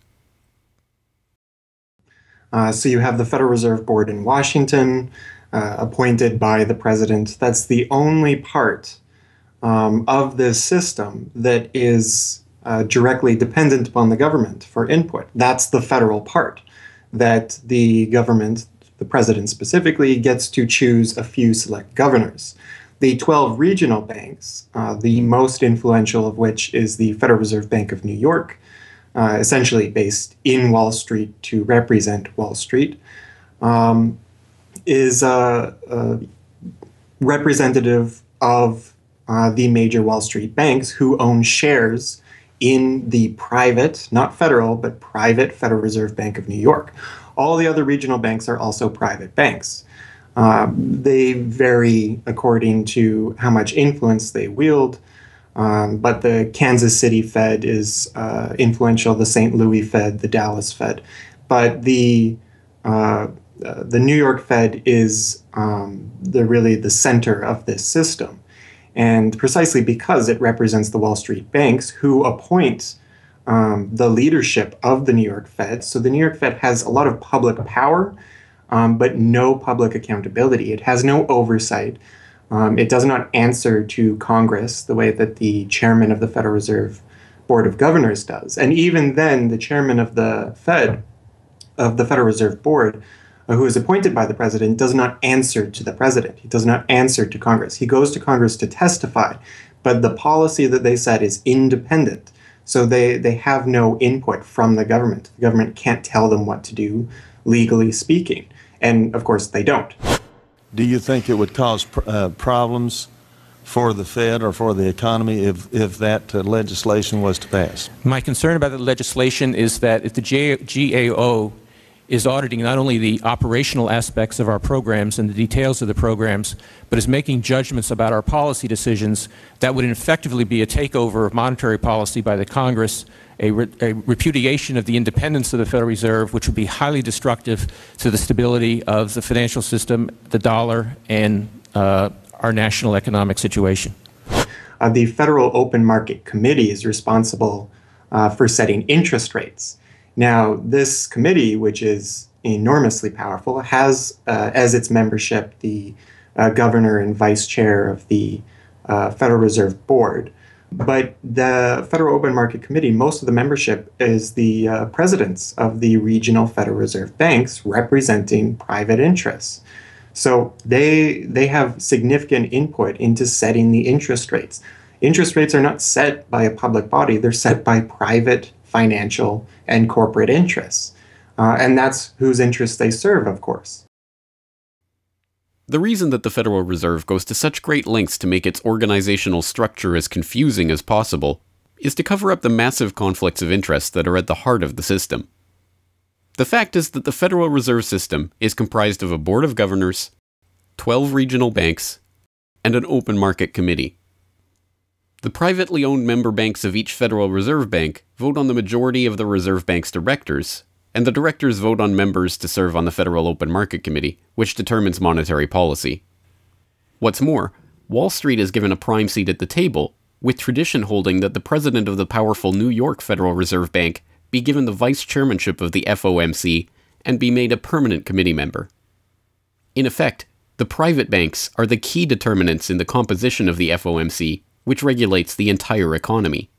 So you have the Federal Reserve Board in Washington, appointed by the president. That's the only part of this system that is directly dependent upon the government for input. That's the federal part, that the government, the president specifically, gets to choose a few select governors. The 12 regional banks, the most influential of which is the Federal Reserve Bank of New York, essentially based in Wall Street to represent Wall Street, is representative of the major Wall Street banks who own shares in the private, not federal, but private Federal Reserve Bank of New York. All the other regional banks are also private banks. They vary according to how much influence they wield, but the Kansas City Fed is influential, the St. Louis Fed, the Dallas Fed. But the New York Fed is really the center of this system. And precisely because it represents the Wall Street banks who appoint the leadership of the New York Fed. So the New York Fed has a lot of public power, but no public accountability. It has no oversight. It does not answer to Congress the way that the chairman of the Federal Reserve Board of Governors does. And even then, the chairman of the Fed, of the Federal Reserve Board, who is appointed by the president, does not answer to the president. He does not answer to Congress. He goes to Congress to testify, but the policy that they set is independent. So they have no input from the government. The government can't tell them what to do, legally speaking. And of course, they don't. Do you think it would cause problems for the Fed or for the economy if that legislation was to pass? My concern about the legislation is that if the GAO is auditing not only the operational aspects of our programs and the details of the programs, but is making judgments about our policy decisions that would effectively be a takeover of monetary policy by the Congress, a repudiation of the independence of the Federal Reserve, which would be highly destructive to the stability of the financial system, the dollar, and our national economic situation. The Federal Open Market Committee is responsible for setting interest rates. Now, this committee, which is enormously powerful, has as its membership the governor and vice chair of the Federal Reserve Board. But the Federal Open Market Committee, most of the membership is the presidents of the regional Federal Reserve banks representing private interests. So they have significant input into setting the interest rates. Interest rates are not set by a public body, they're set by private financial and corporate interests. And that's whose interests they serve, of course. The reason that the Federal Reserve goes to such great lengths to make its organizational structure as confusing as possible is to cover up the massive conflicts of interest that are at the heart of the system. The fact is that the Federal Reserve System is comprised of a board of governors, 12 regional banks, and an open market committee. The privately owned member banks of each Federal Reserve Bank vote on the majority of the Reserve Bank's directors, and the directors vote on members to serve on the Federal Open Market Committee, which determines monetary policy. What's more, Wall Street is given a prime seat at the table, with tradition holding that the president of the powerful New York Federal Reserve Bank be given the vice chairmanship of the FOMC and be made a permanent committee member. In effect, the private banks are the key determinants in the composition of the FOMC, which regulates the entire economy.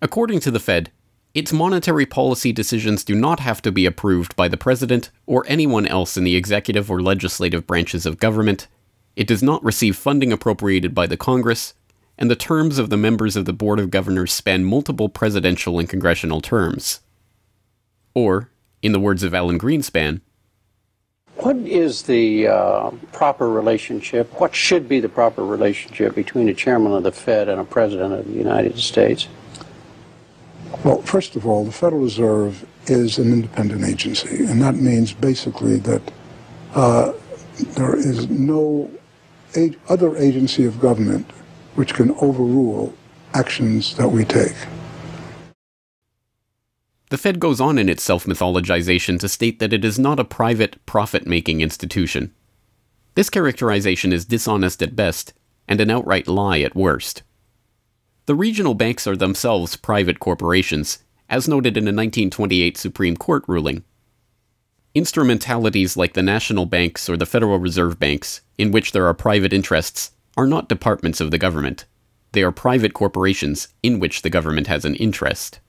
According to the Fed, its monetary policy decisions do not have to be approved by the president or anyone else in the executive or legislative branches of government. It does not receive funding appropriated by the Congress, and the terms of the members of the Board of Governors span multiple presidential and congressional terms. Or, in the words of Alan Greenspan, what is the proper relationship, what should be the proper relationship between a chairman of the Fed and a president of the United States? Well, first of all, the Federal Reserve is an independent agency, and that means basically that there is no other agency of government which can overrule actions that we take. The Fed goes on in its self-mythologization to state that it is not a private, profit-making institution. This characterization is dishonest at best, and an outright lie at worst. The regional banks are themselves private corporations, as noted in a 1928 Supreme Court ruling. Instrumentalities like the national banks or the Federal Reserve Banks, in which there are private interests, are not departments of the government. They are private corporations in which the government has an interest.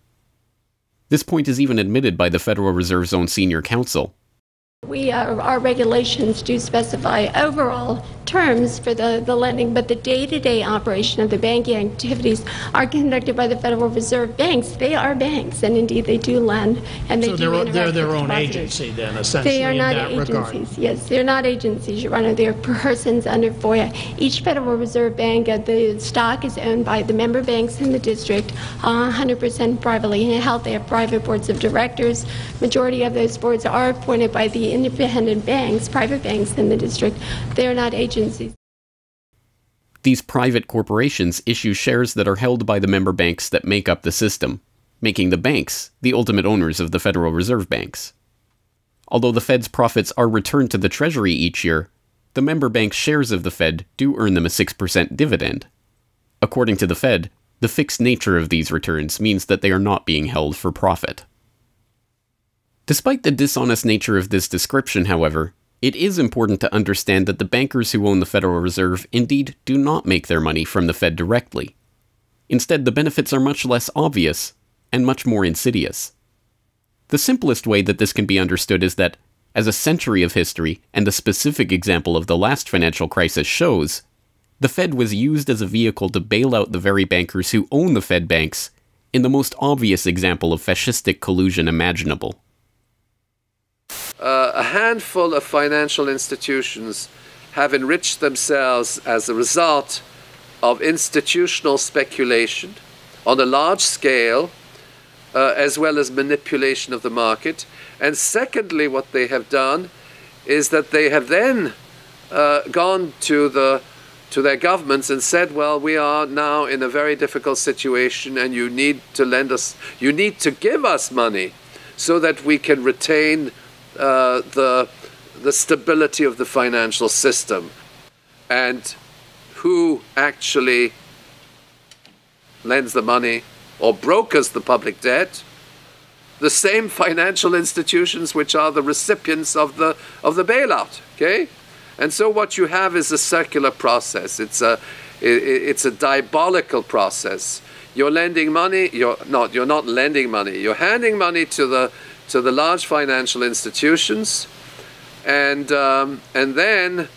This point is even admitted by the Federal Reserve's own senior counsel. Our regulations do specify overall terms for the lending, but the day-to-day operation of the banking activities are conducted by the Federal Reserve banks. They are banks, and indeed they do lend, and they do interact they're their with own depositors. agency, then, essentially, They are not in that agencies. regard. Yes, they're not agencies, Your Honor. They're persons under FOIA. Each Federal Reserve Bank, the stock is owned by the member banks in the district, 100% privately held. They have private boards of directors. Majority of those boards are appointed by the independent banks, private banks in the district. They are not agencies. These private corporations issue shares that are held by the member banks that make up the system, making the banks the ultimate owners of the Federal Reserve Banks. Although the Fed's profits are returned to the Treasury each year, the member banks' shares of the Fed do earn them a 6% dividend. According to the Fed, the fixed nature of these returns means that they are not being held for profit. Despite the dishonest nature of this description, however, it is important to understand that the bankers who own the Federal Reserve indeed do not make their money from the Fed directly. Instead, the benefits are much less obvious and much more insidious. The simplest way that this can be understood is that, as a century of history and the specific example of the last financial crisis shows, the Fed was used as a vehicle to bail out the very bankers who own the Fed banks in the most obvious example of fascistic collusion imaginable. A handful of financial institutions have enriched themselves as a result of institutional speculation on a large scale as well as manipulation of the market. And secondly, what they have done is that they have then gone to their governments and said, well, we are now in a very difficult situation and you need to give us money so that we can retain the stability of the financial system. And who actually lends the money or brokers the public debt? The same financial institutions which are the recipients of the bailout. Okay, and so what you have is a circular process. It's a diabolical process. You're lending money. You're not lending money. You're handing money to the large financial institutions, and then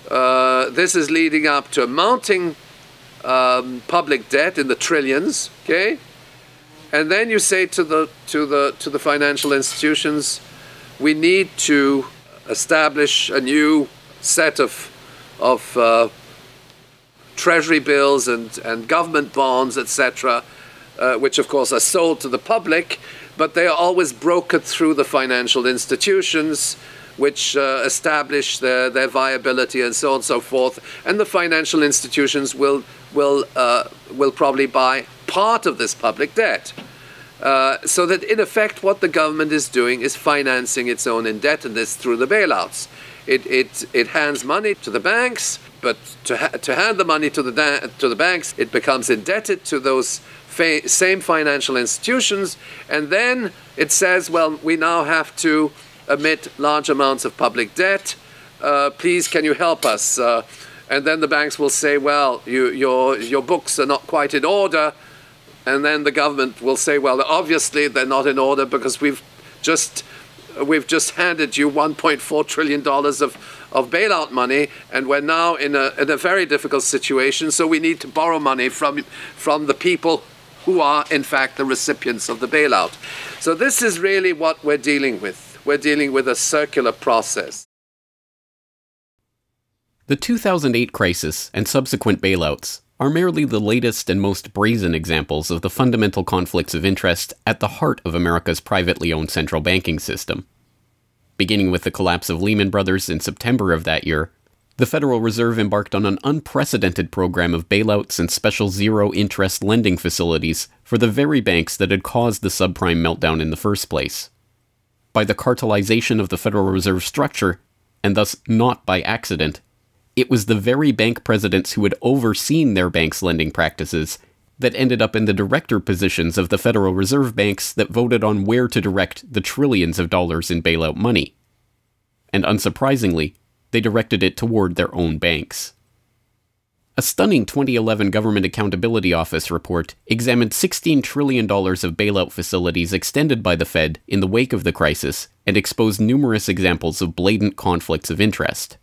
this is leading up to a mounting public debt in the trillions. Okay. And then you say to the financial institutions, we need to establish a new set of treasury bills and government bonds, etc., which of course are sold to the public, but they are always brokered through the financial institutions, which establish their viability and so on and so forth. And the financial institutions will probably buy part of this public debt. So that in effect what the government is doing is financing its own indebtedness through the bailouts. It hands money to the banks, but to hand the money to the banks, it becomes indebted to those same financial institutions, and then it says, well, we now have to emit large amounts of public debt. Please, can you help us? And then the banks will say, well, your books are not quite in order. And then the government will say, well, obviously they're not in order because we've just handed you $1.4 trillion of bailout money, and we're now in a very difficult situation, so we need to borrow money from the people who are, in fact, the recipients of the bailout. So this is really what we're dealing with. We're dealing with a circular process. The 2008 crisis and subsequent bailouts are merely the latest and most brazen examples of the fundamental conflicts of interest at the heart of America's privately owned central banking system. Beginning with the collapse of Lehman Brothers in September of that year, the Federal Reserve embarked on an unprecedented program of bailouts and special zero-interest lending facilities for the very banks that had caused the subprime meltdown in the first place. By the cartelization of the Federal Reserve structure, and thus not by accident, it was the very bank presidents who had overseen their banks' lending practices that ended up in the director positions of the Federal Reserve banks that voted on where to direct the trillions of dollars in bailout money. And unsurprisingly, they directed it toward their own banks. A stunning 2011 Government Accountability Office report examined $16 trillion of bailout facilities extended by the Fed in the wake of the crisis and exposed numerous examples of blatant conflicts of interest.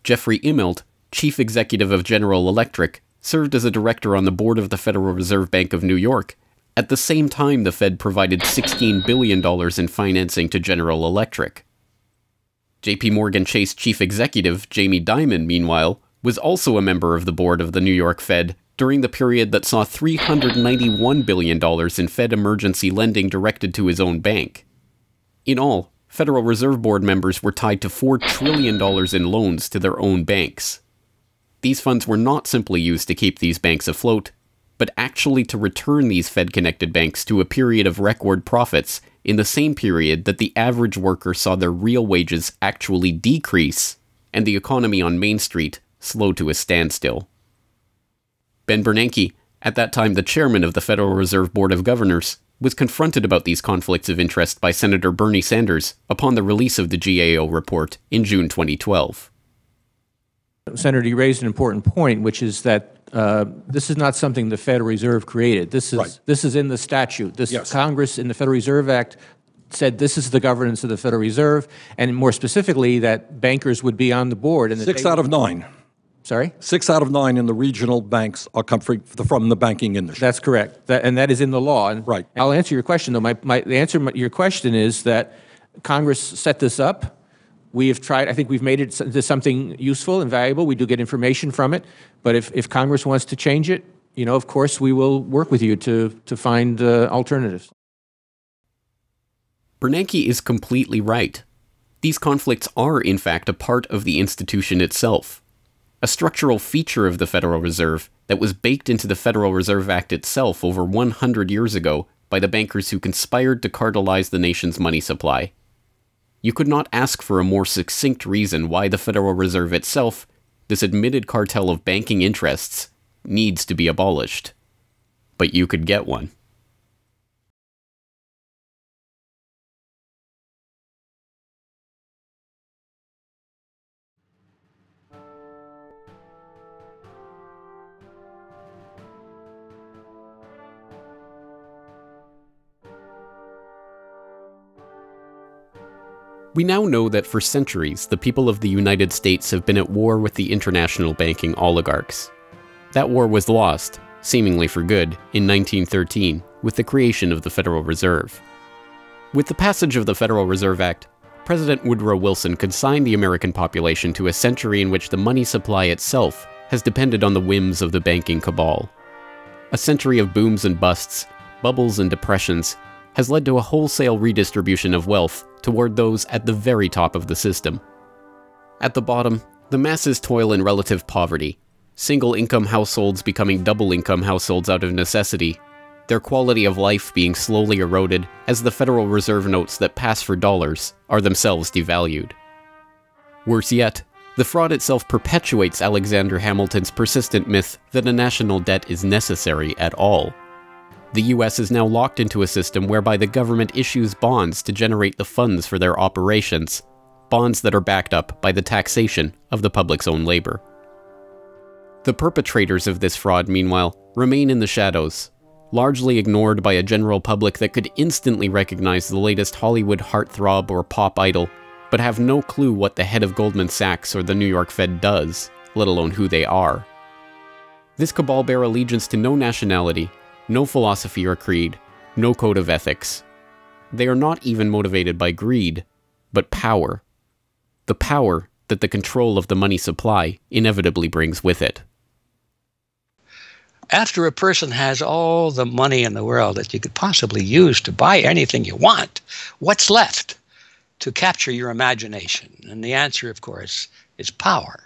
Jeffrey Immelt, chief executive of General Electric, served as a director on the board of the Federal Reserve Bank of New York. At the same time, the Fed provided $16 billion in financing to General Electric. JP Morgan Chase chief executive Jamie Dimon, meanwhile, was also a member of the board of the New York Fed during the period that saw $391 billion in Fed emergency lending directed to his own bank. In all, Federal Reserve Board members were tied to $4 trillion in loans to their own banks. These funds were not simply used to keep these banks afloat, but actually to return these Fed-connected banks to a period of record profits in the same period that the average worker saw their real wages actually decrease and the economy on Main Street slow to a standstill. Ben Bernanke, at that time the chairman of the Federal Reserve Board of Governors, was confronted about these conflicts of interest by Senator Bernie Sanders upon the release of the GAO report in June 2012. Senator, you raised an important point, which is that this is not something the Federal Reserve created. This is in the statute. Congress in the Federal Reserve Act said this is the governance of the Federal Reserve, and more specifically that bankers would be on the board. And 6 out of 9. Sorry? 6 out of 9 in the regional banks are come from the banking industry. That's correct. And that is in the law. And right. I'll answer your question, though. The answer to your question is that Congress set this up. We have tried, I think we've made it into something useful and valuable. We do get information from it. But if Congress wants to change it, of course, we will work with you to find alternatives. Bernanke is completely right. These conflicts are, in fact, a part of the institution itself. A structural feature of the Federal Reserve that was baked into the Federal Reserve Act itself over 100 years ago by the bankers who conspired to cartelize the nation's money supply. You could not ask for a more succinct reason why the Federal Reserve itself, this admitted cartel of banking interests, needs to be abolished. But you could get one. We now know that for centuries, the people of the United States have been at war with the international banking oligarchs. That war was lost, seemingly for good, in 1913 with the creation of the Federal Reserve. With the passage of the Federal Reserve Act, President Woodrow Wilson consigned the American population to a century in which the money supply itself has depended on the whims of the banking cabal. A century of booms and busts, bubbles and depressions, has led to a wholesale redistribution of wealth toward those at the very top of the system. At the bottom, the masses toil in relative poverty, single-income households becoming double-income households out of necessity, their quality of life being slowly eroded as the Federal Reserve notes that pass for dollars are themselves devalued. Worse yet, the fraud itself perpetuates Alexander Hamilton's persistent myth that a national debt is necessary at all. The US is now locked into a system whereby the government issues bonds to generate the funds for their operations, bonds that are backed up by the taxation of the public's own labor. The perpetrators of this fraud, meanwhile, remain in the shadows, largely ignored by a general public that could instantly recognize the latest Hollywood heartthrob or pop idol, but have no clue what the head of Goldman Sachs or the New York Fed does, let alone who they are. This cabal bear allegiance to no nationality, no philosophy or creed, no code of ethics. They are not even motivated by greed, but power. The power that the control of the money supply inevitably brings with it. After a person has all the money in the world that you could possibly use to buy anything you want, what's left to capture your imagination? And the answer, of course, is power.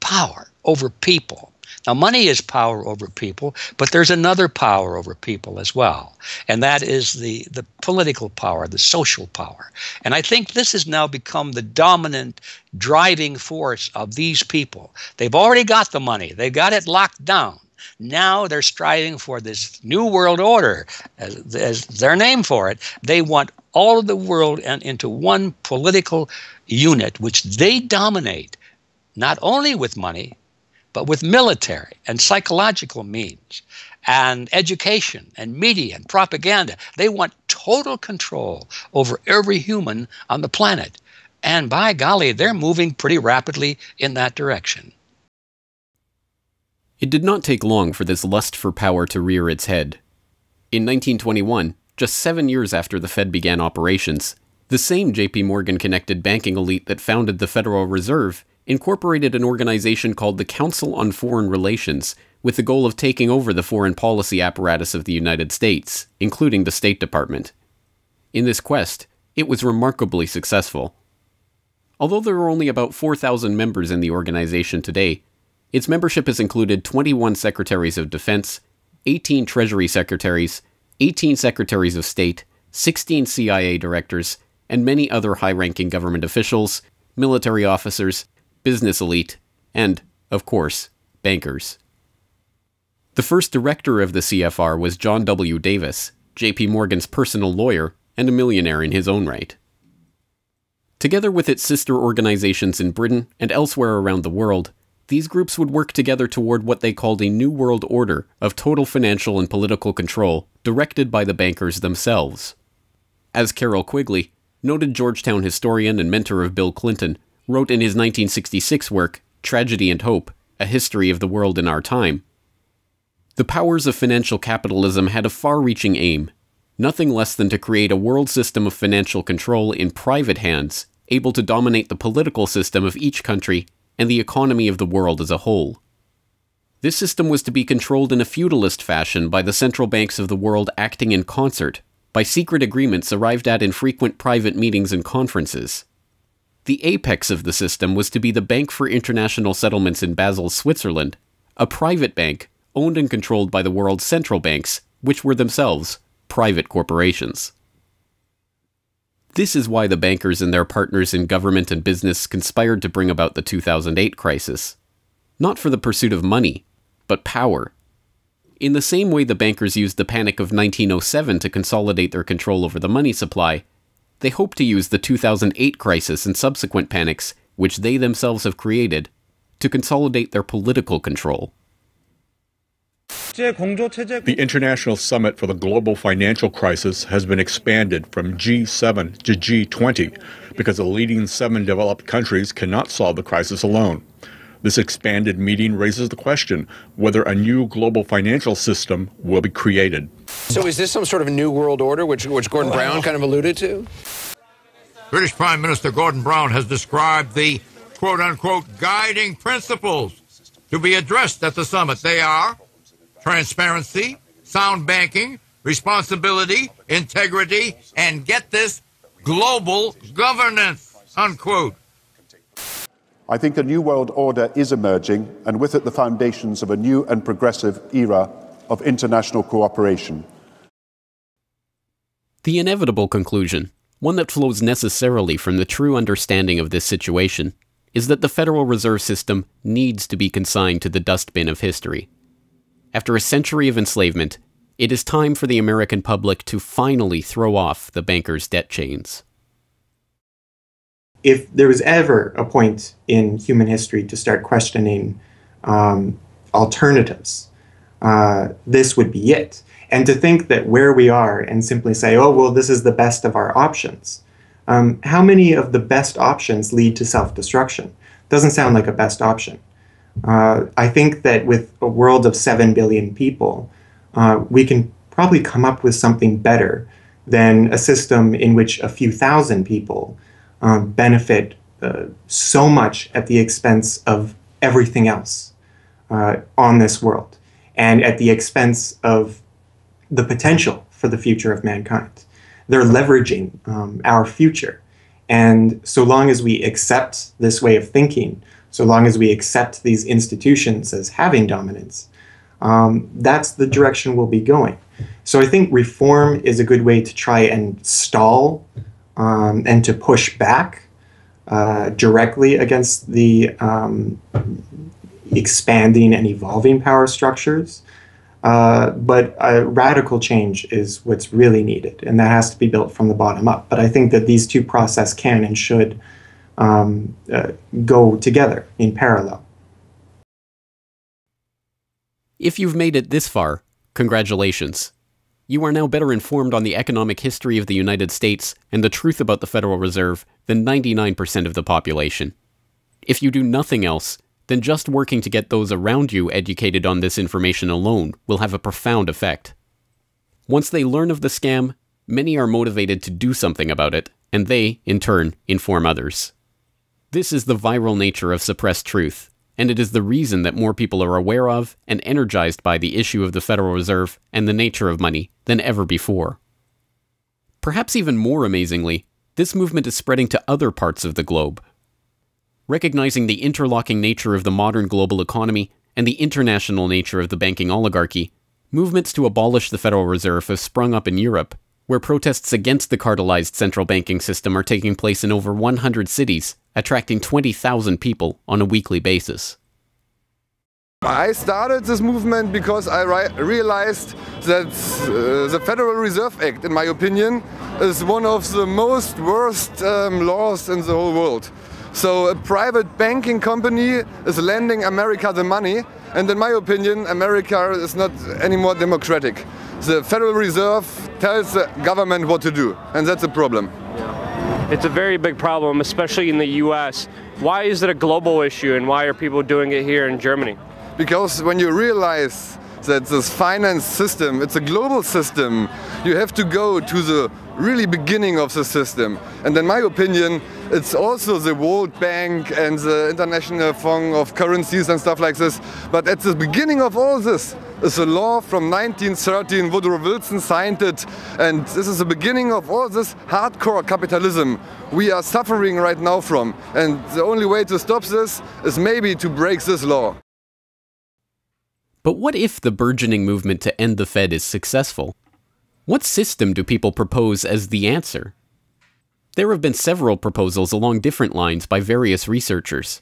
Power over people. Now, money is power over people, but there's another power over people as well, and that is the political power, the social power. And I think this has now become the dominant driving force of these people. They've already got the money. They've got it locked down. Now they're striving for this new world order, as their name for it. They want all of the world into one political unit, which they dominate, not only with money, but with military and psychological means and education and media and propaganda. They want total control over every human on the planet. And by golly, they're moving pretty rapidly in that direction. It did not take long for this lust for power to rear its head. In 1921, just 7 years after the Fed began operations, the same J.P. Morgan-connected banking elite that founded the Federal Reserve incorporated an organization called the Council on Foreign Relations with the goal of taking over the foreign policy apparatus of the United States, including the State Department. In this quest, it was remarkably successful. Although there are only about 4,000 members in the organization today, its membership has included 21 Secretaries of Defense, 18 Treasury Secretaries, 18 Secretaries of State, 16 CIA directors, and many other high-ranking government officials, military officers, business elite, and, of course, bankers. The first director of the CFR was John W. Davis, J.P. Morgan's personal lawyer and a millionaire in his own right. Together with its sister organizations in Britain and elsewhere around the world, these groups would work together toward what they called a New World Order of total financial and political control directed by the bankers themselves. As Carroll Quigley, noted Georgetown historian and mentor of Bill Clinton, wrote in his 1966 work, Tragedy and Hope, A History of the World in Our Time, the powers of financial capitalism had a far-reaching aim, nothing less than to create a world system of financial control in private hands, able to dominate the political system of each country and the economy of the world as a whole. This system was to be controlled in a feudalist fashion by the central banks of the world acting in concert, by secret agreements arrived at in frequent private meetings and conferences. The apex of the system was to be the Bank for International Settlements in Basel, Switzerland, a private bank owned and controlled by the world's central banks, which were themselves private corporations. This is why the bankers and their partners in government and business conspired to bring about the 2008 crisis. Not for the pursuit of money, but power. In the same way the bankers used the panic of 1907 to consolidate their control over the money supply, they hope to use the 2008 crisis and subsequent panics, which they themselves have created, to consolidate their political control. The International Summit for the Global Financial Crisis has been expanded from G7 to G20 because the leading 7 developed countries cannot solve the crisis alone. This expanded meeting raises the question whether a new global financial system will be created. So is this some sort of new world order, which Gordon Brown kind of alluded to? British Prime Minister Gordon Brown has described the quote-unquote guiding principles to be addressed at the summit. They are transparency, sound banking, responsibility, integrity, and get this, global governance, unquote. I think a new world order is emerging, and with it the foundations of a new and progressive era of international cooperation. The inevitable conclusion, one that flows necessarily from the true understanding of this situation, is that the Federal Reserve System needs to be consigned to the dustbin of history. After a century of enslavement, it is time for the American public to finally throw off the bankers' debt chains. If there was ever a point in human history to start questioning alternatives, this would be it. And to think that where we are and simply say, oh, well, this is the best of our options. How many of the best options lead to self-destruction? Doesn't sound like a best option. I think that with a world of 7 billion people, we can probably come up with something better than a system in which a few thousand people benefit so much at the expense of everything else on this world, and at the expense of the potential for the future of mankind. They're leveraging our future. And so long as we accept this way of thinking, so long as we accept these institutions as having dominance, that's the direction we'll be going. So I think reform is a good way to try and stall and to push back directly against the expanding and evolving power structures. But a radical change is what's really needed, and that has to be built from the bottom up. But I think that these two processes can and should go together in parallel. If you've made it this far, congratulations. You are now better informed on the economic history of the United States and the truth about the Federal Reserve than 99% of the population. If you do nothing else, then just working to get those around you educated on this information alone will have a profound effect. Once they learn of the scam, many are motivated to do something about it, and they, in turn, inform others. This is the viral nature of suppressed truth, and it is the reason that more people are aware of and energized by the issue of the Federal Reserve and the nature of money than ever before. Perhaps even more amazingly, this movement is spreading to other parts of the globe. Recognizing the interlocking nature of the modern global economy and the international nature of the banking oligarchy, movements to abolish the Federal Reserve have sprung up in Europe, where protests against the cartelized central banking system are taking place in over 100 cities, attracting 20,000 people on a weekly basis. I started this movement because I realized that the Federal Reserve Act, in my opinion, is one of the most worst laws in the whole world. So a private banking company is lending America the money, and in my opinion, America is not any more democratic. The Federal Reserve tells the government what to do, and that's a problem. It's a very big problem, especially in the US. Why is it a global issue, and why are people doing it here in Germany? Because when you realize that this finance system, it's a global system, you have to go to the really beginning of the system. And in my opinion, It's also the World Bank and the International Fund of Currencies and stuff like this. But at the beginning of all this is a law from 1913. Woodrow Wilson signed it. And this is the beginning of all this hardcore capitalism we are suffering right now from. And the only way to stop this is maybe to break this law. But what if the burgeoning movement to end the Fed is successful? What system do people propose as the answer? There have been several proposals along different lines by various researchers.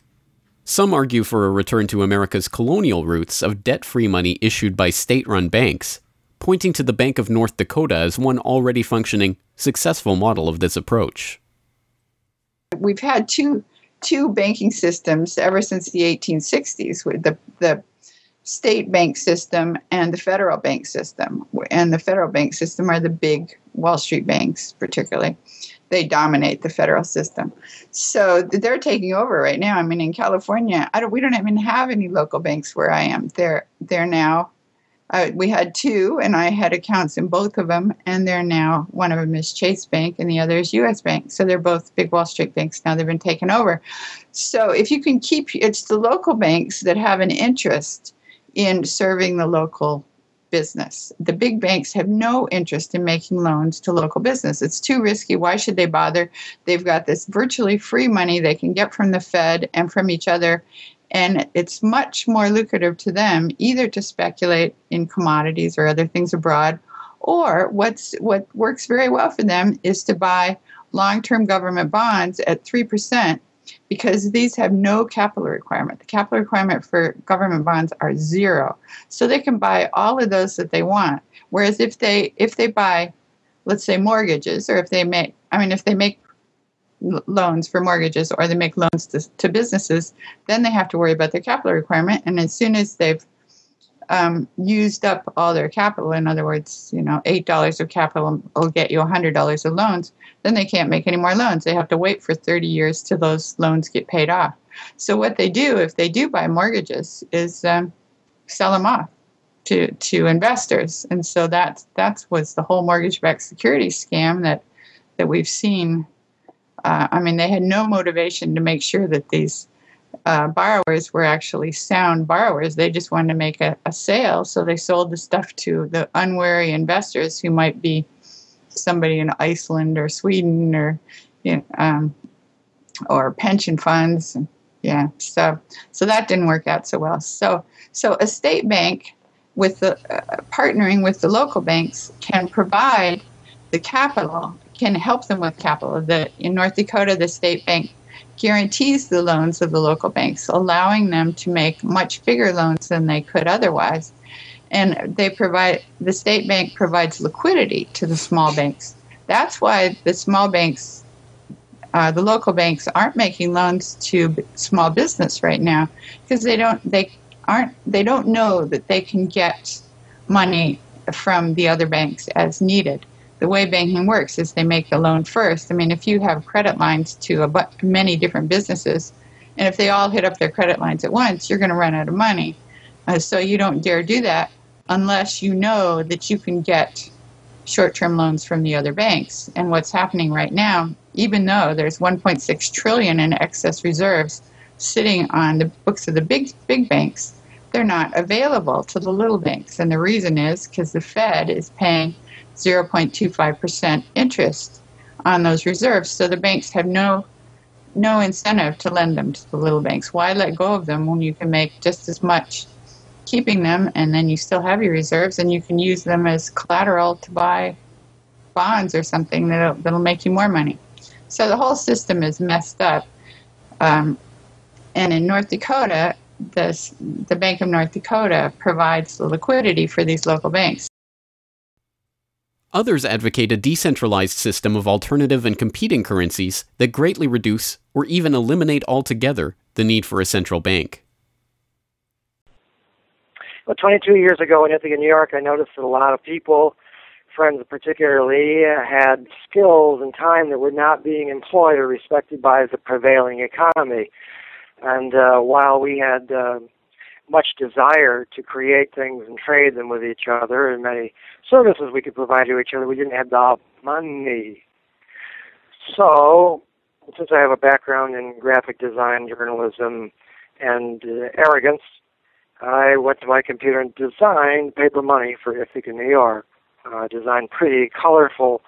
Some argue for a return to America's colonial roots of debt-free money issued by state-run banks, pointing to the Bank of North Dakota as one already functioning, successful model of this approach. We've had two banking systems ever since the 1860s, with the state bank system and the federal bank system. And the federal bank system are the big Wall Street banks, particularly. They dominate the federal system. So they're taking over right now. I mean, in California, we don't even have any local banks where I am. They're now, we had two, and I had accounts in both of them, and they're now, one of them is Chase Bank, and the other is U.S. Bank. So they're both big Wall Street banks now. They've been taken over. So if you can keep, it's the local banks that have an interest in serving the local business. The big banks have no interest in making loans to local business. It's too risky. Why should they bother? They've got this virtually free money they can get from the Fed and from each other, and it's much more lucrative to them either to speculate in commodities or other things abroad, or what works very well for them is to buy long-term government bonds at 3%, because these have no capital requirement. The capital requirement for government bonds are zero. So they can buy all of those that they want. Whereas if they buy, let's say, mortgages, or if they make loans for mortgages, or they make loans to businesses, then they have to worry about their capital requirement. And as soon as they've used up all their capital, in other words, $8 of capital will get you $100 of loans, then they can't make any more loans. They have to wait for 30 years till those loans get paid off. So what they do, if they do buy mortgages, is sell them off to investors. And so that was the whole mortgage-backed securities scam that we've seen. I mean, they had no motivation to make sure that these borrowers were actually sound borrowers. They just wanted to make a sale, so they sold the stuff to the unwary investors who might be somebody in Iceland or Sweden or pension funds. Yeah, so that didn't work out so well. So a state bank with the partnering with the local banks can provide the capital, can help them with capital. In North Dakota, the state bank guarantees the loans of the local banks, allowing them to make much bigger loans than they could otherwise. And the state bank provides liquidity to the small banks. That's why the small banks, the local banks, aren't making loans to small business right now, because they don't know that they can get money from the other banks as needed. The way banking works is they make the loan first. I mean, if you have credit lines to many different businesses, and if they all hit up their credit lines at once, you're going to run out of money. So you don't dare do that unless you know that you can get short-term loans from the other banks. And what's happening right now, even though there's $1.6 trillion in excess reserves sitting on the books of the big banks, they're not available to the little banks. And the reason is because the Fed is paying 0.25% interest on those reserves. So the banks have no incentive to lend them to the little banks. Why let go of them when you can make just as much keeping them, and then you still have your reserves, and you can use them as collateral to buy bonds or something that'll make you more money. So the whole system is messed up. And in North Dakota, the Bank of North Dakota provides the liquidity for these local banks. Others advocate a decentralized system of alternative and competing currencies that greatly reduce or even eliminate altogether the need for a central bank. Well, 22 years ago in Ithaca, New York, I noticed that a lot of people, friends particularly, had skills and time that were not being employed or respected by the prevailing economy. And while we had much desire to create things and trade them with each other, and many services we could provide to each other, we didn't have the money. So since I have a background in graphic design, journalism, and arrogance, I went to my computer and designed paper money for Ithaca, New York. Designed pretty colorful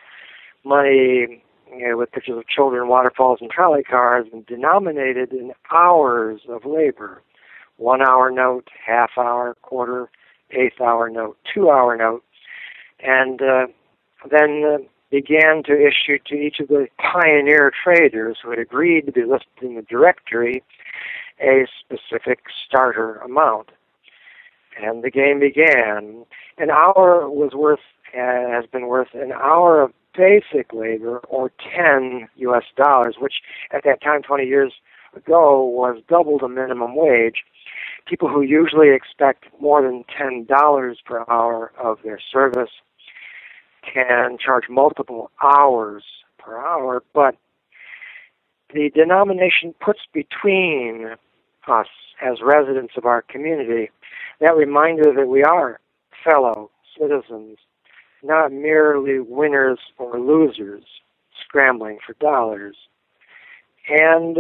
money with pictures of children, waterfalls, and trolley cars, and denominated in hours of labor. 1 hour note, half hour, quarter, eighth hour note, 2 hour note, and then began to issue to each of the pioneer traders who had agreed to be listed in the directory a specific starter amount. And the game began. An hour has been worth an hour of basic labor, or $10 US, which at that time, 20 years ago, was double the minimum wage. People who usually expect more than $10 per hour of their service can charge multiple hours per hour, but the denomination puts between us as residents of our community that reminder that we are fellow citizens, not merely winners or losers scrambling for dollars. And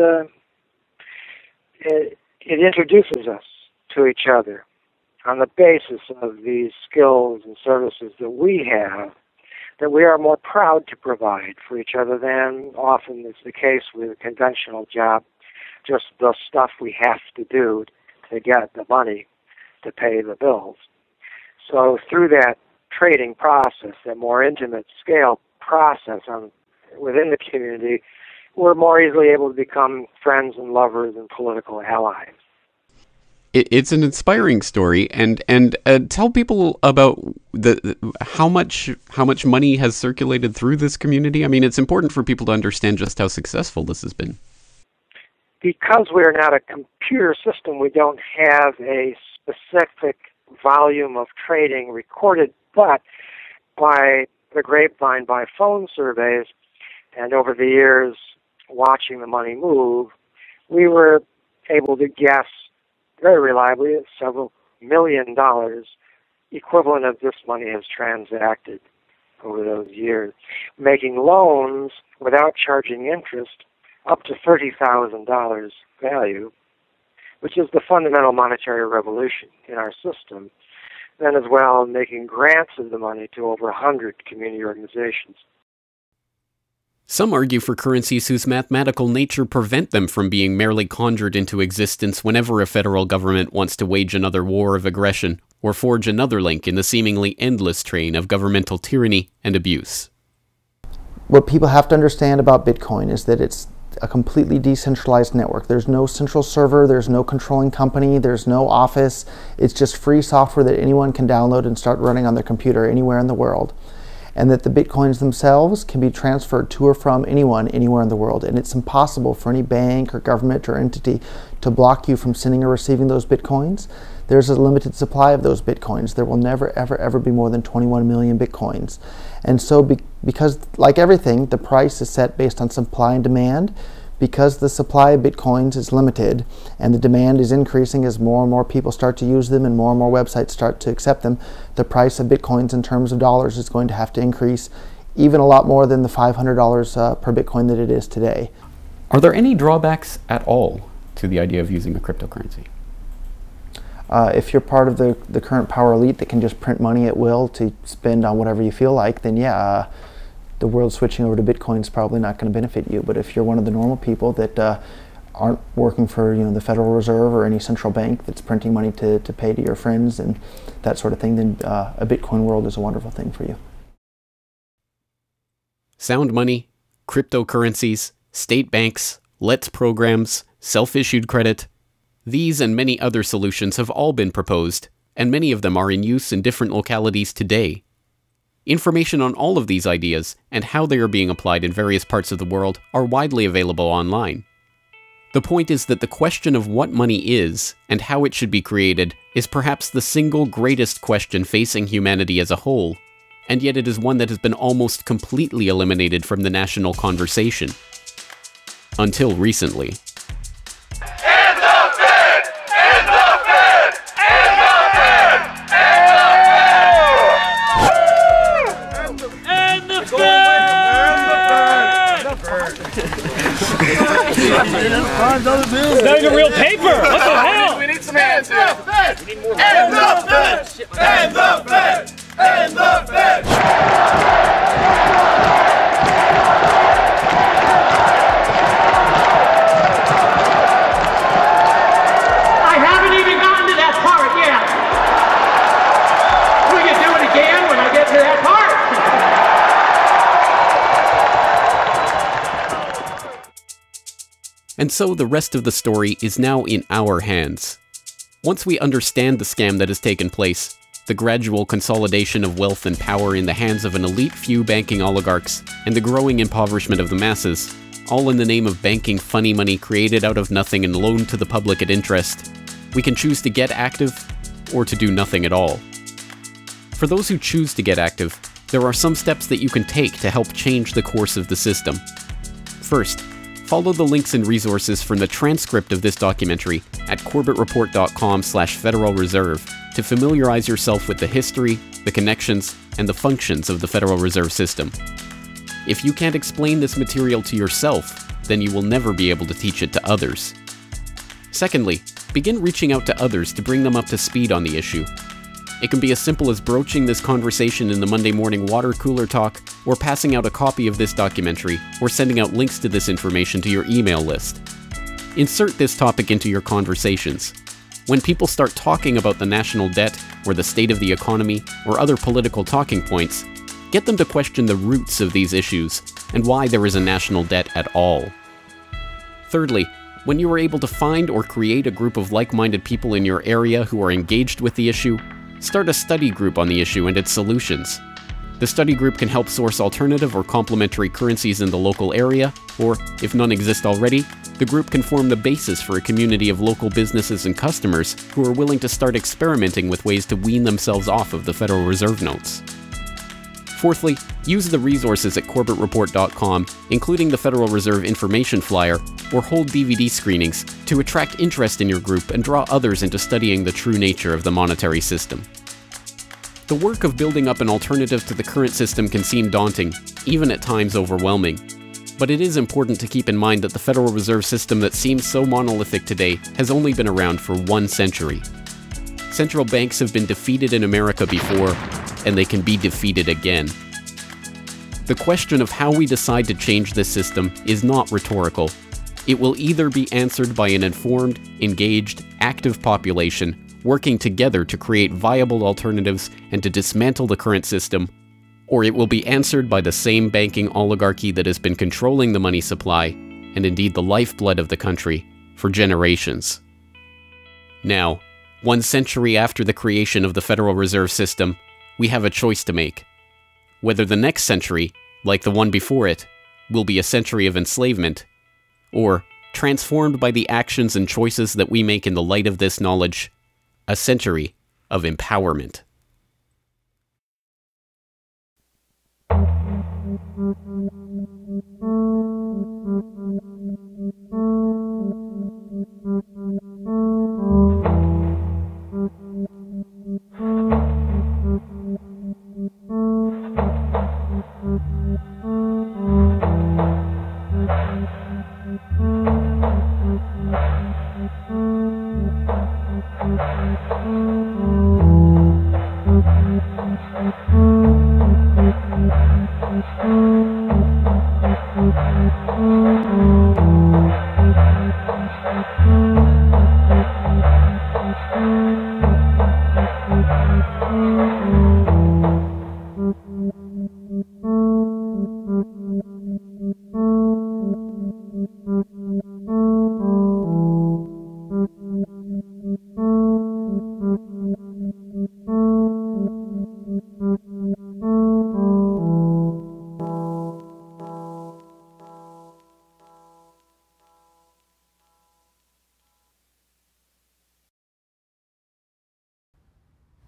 it introduces us to each other on the basis of these skills and services that we have, that we are more proud to provide for each other than often is the case with a conventional job, just the stuff we have to do to get the money to pay the bills. So through that trading process, that more intimate scale process within the community, we're more easily able to become friends and lovers and political allies. It's an inspiring story, and tell people about how much money has circulated through this community. I mean, it's important for people to understand just how successful this has been. Because we're not a computer system, we don't have a specific volume of trading recorded, but by the grapevine, by phone surveys, and over the years watching the money move, we were able to guess very reliably at several $1 million equivalent of this money has transacted over those years, making loans without charging interest up to $30,000 value, which is the fundamental monetary revolution in our system. Then as well, making grants of the money to over 100 community organizations. Some argue for currencies whose mathematical nature prevent them from being merely conjured into existence whenever a federal government wants to wage another war of aggression or forge another link in the seemingly endless train of governmental tyranny and abuse. What people have to understand about Bitcoin is that it's a completely decentralized network. There's no central server, there's no controlling company, there's no office. It's just free software that anyone can download and start running on their computer anywhere in the world. And that the Bitcoins themselves can be transferred to or from anyone anywhere in the world. And it's impossible for any bank or government or entity to block you from sending or receiving those Bitcoins. There's a limited supply of those Bitcoins. There will never, ever, ever be more than 21 million Bitcoins. And so because, like everything, the price is set based on supply and demand, because the supply of Bitcoins is limited and the demand is increasing as more and more people start to use them and more websites start to accept them, the price of Bitcoins in terms of dollars is going to have to increase even a lot more than the $500 per Bitcoin that it is today. Are there any drawbacks at all to the idea of using a cryptocurrency? If you're part of the current power elite that can just print money at will to spend on whatever you feel like, then yeah, the world switching over to Bitcoin is probably not going to benefit you. But if you're one of the normal people that aren't working for the Federal Reserve or any central bank that's printing money to pay to your friends and that sort of thing, then a Bitcoin world is a wonderful thing for you. Sound money, cryptocurrencies, state banks, LETS programs, self-issued credit. These and many other solutions have all been proposed, and many of them are in use in different localities today. Information on all of these ideas and how they are being applied in various parts of the world are widely available online. The point is that the question of what money is and how it should be created is perhaps the single greatest question facing humanity as a whole, and yet it is one that has been almost completely eliminated from the national conversation. Until recently. And so the rest of the story is now in our hands. Once we understand the scam that has taken place, the gradual consolidation of wealth and power in the hands of an elite few banking oligarchs, and the growing impoverishment of the masses, all in the name of banking funny money created out of nothing and loaned to the public at interest, we can choose to get active or to do nothing at all. For those who choose to get active, there are some steps that you can take to help change the course of the system. First, follow the links and resources from the transcript of this documentary at corbettreport.com/Federal Reserve to familiarize yourself with the history, the connections, and the functions of the Federal Reserve System. If you can't explain this material to yourself, then you will never be able to teach it to others. Secondly, begin reaching out to others to bring them up to speed on the issue. It can be as simple as broaching this conversation in the Monday morning water cooler talk, or passing out a copy of this documentary, or sending out links to this information to your email list. Insert this topic into your conversations. When people start talking about the national debt, or the state of the economy, or other political talking points, get them to question the roots of these issues, and why there is a national debt at all. Thirdly, when you are able to find or create a group of like-minded people in your area who are engaged with the issue, start a study group on the issue and its solutions. The study group can help source alternative or complementary currencies in the local area, or, if none exist already, the group can form the basis for a community of local businesses and customers who are willing to start experimenting with ways to wean themselves off of the Federal Reserve notes. Fourthly, use the resources at corbettreport.com, including the Federal Reserve information flyer, or hold DVD screenings to attract interest in your group and draw others into studying the true nature of the monetary system. The work of building up an alternative to the current system can seem daunting, even at times overwhelming. But it is important to keep in mind that the Federal Reserve System that seems so monolithic today has only been around for 1 century. Central banks have been defeated in America before, and they can be defeated again. The question of how we decide to change this system is not rhetorical. It will either be answered by an informed, engaged, active population working together to create viable alternatives and to dismantle the current system, or it will be answered by the same banking oligarchy that has been controlling the money supply, and indeed the lifeblood of the country, for generations. Now, 1 century after the creation of the Federal Reserve System, we have a choice to make. Whether the next century, like the one before it, will be a century of enslavement, or, transformed by the actions and choices that we make in the light of this knowledge, a century of empowerment.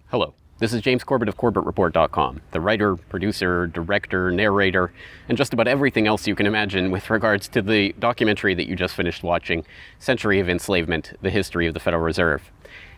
Hello, this is James Corbett of CorbettReport.com, the writer, producer, director, narrator, and just about everything else you can imagine with regards to the documentary that you just finished watching, Century of Enslavement, The History of the Federal Reserve.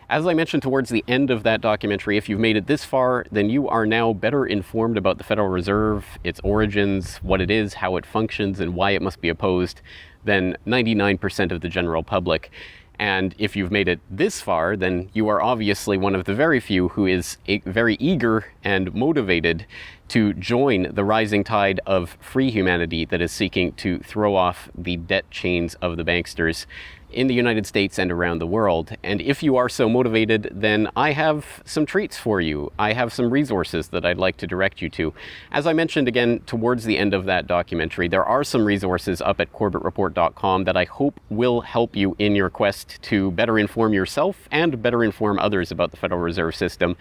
As I mentioned towards the end of that documentary, if you've made it this far, then you are now better informed about the Federal Reserve, its origins, what it is, how it functions, and why it must be opposed than 99% of the general public. And if you've made it this far, then you are obviously one of the very few who is very eager and motivated to join the rising tide of free humanity that is seeking to throw off the debt chains of the banksters in the United States and around the world. And if you are so motivated, then I have some treats for you. I have some resources that I'd like to direct you to. As I mentioned again towards the end of that documentary, there are some resources up at CorbettReport.com that I hope will help you in your quest to better inform yourself and better inform others about the Federal Reserve System.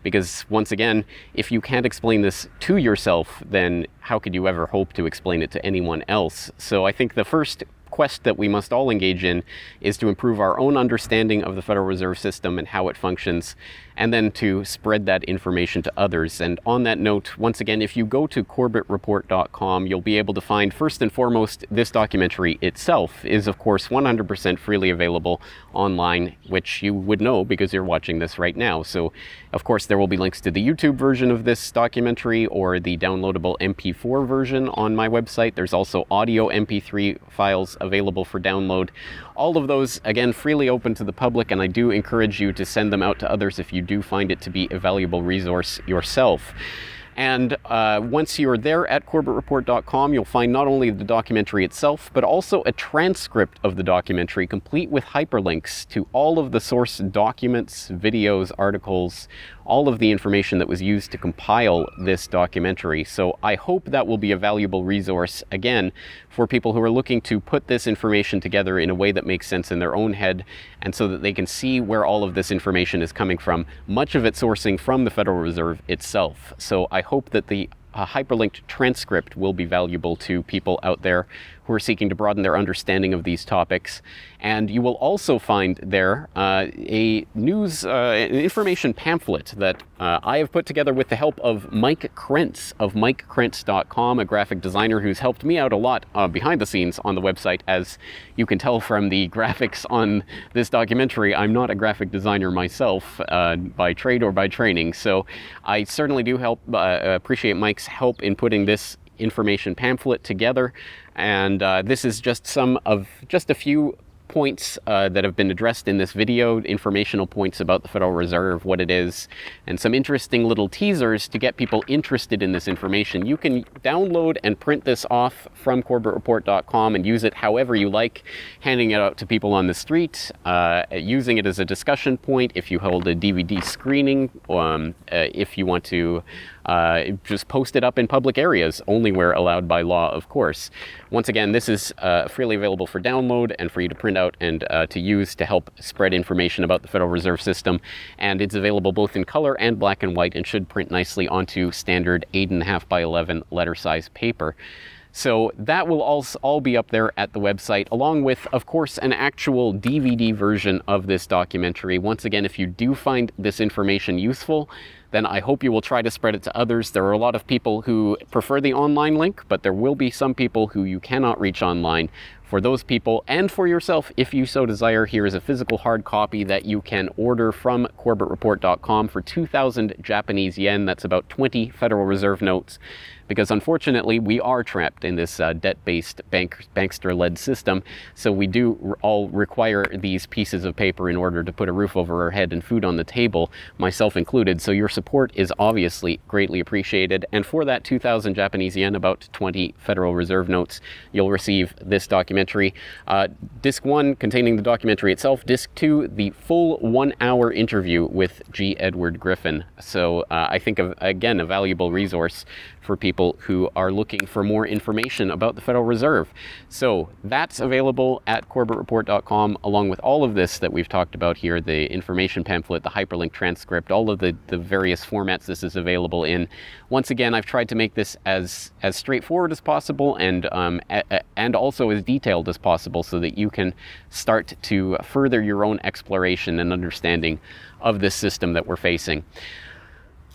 Because once again, if you can't explain this to yourself, then how could you ever hope to explain it to anyone else? So I think the first quest that we must all engage in is to improve our own understanding of the Federal Reserve System and how it functions, and then to spread that information to others. And on that note, once again, if you go to CorbettReport.com, you'll be able to find, first and foremost, this documentary itself is, of course, 100% freely available online, which you would know because you're watching this right now. So, of course, there will be links to the YouTube version of this documentary or the downloadable MP4 version on my website. There's also audio MP3 files available for download. All of those, again, freely open to the public, and I do encourage you to send them out to others if you do find it to be a valuable resource yourself. And once you're there at CorbettReport.com, you'll find not only the documentary itself, but also a transcript of the documentary, complete with hyperlinks to all of the source documents, videos, articles, all of the information that was used to compile this documentary. So I hope that will be a valuable resource, again, for people who are looking to put this information together in a way that makes sense in their own head, and so that they can see where all of this information is coming from, much of it sourcing from the Federal Reserve itself. So I hope that the hyperlinked transcript will be valuable to people out there who are seeking to broaden their understanding of these topics. And you will also find there a news information pamphlet that I have put together with the help of Mike Krentz of MikeKrentz.com, a graphic designer who's helped me out a lot behind the scenes on the website. As you can tell from the graphics on this documentary, I'm not a graphic designer myself by trade or by training. So I certainly do appreciate Mike's help in putting this information pamphlet together. And this is just a few points that have been addressed in this video, informational points about the Federal Reserve, what it is, and some interesting little teasers to get people interested in this information. You can download and print this off from CorbettReport.com and use it however you like, handing it out to people on the street, using it as a discussion point if you hold a DVD screening, if you want to just post it up in public areas, only where allowed by law, of course. Once again, this is freely available for download and for you to print out and to use to help spread information about the Federal Reserve System. And it's available both in color and black and white, and should print nicely onto standard 8.5 by 11 letter size paper. So that will all be up there at the website, along with, of course, an actual DVD version of this documentary. Once again, if you do find this information useful, then I hope you will try to spread it to others. There are a lot of people who prefer the online link, but there will be some people who you cannot reach online. For those people, and for yourself, if you so desire, here is a physical hard copy that you can order from CorbettReport.com for 2,000 Japanese yen. That's about 20 Federal Reserve notes. Because unfortunately, we are trapped in this debt-based bankster-led system, so we do all require these pieces of paper in order to put a roof over our head and food on the table, myself included. So your support is obviously greatly appreciated. And for that 2,000 Japanese yen, about 20 Federal Reserve notes, you'll receive this documentary. Disc 1 containing the documentary itself. Disc 2, the full 1-hour interview with G. Edward Griffin. So I think, again, a valuable resource for people who are looking for more information about the Federal Reserve. So that's available at CorbettReport.com, along with all of this that we've talked about here, the information pamphlet, the hyperlink transcript, all of the various formats this is available in. Once again, I've tried to make this as straightforward as possible and also as detailed as possible so that you can start to further your own exploration and understanding of this system that we're facing.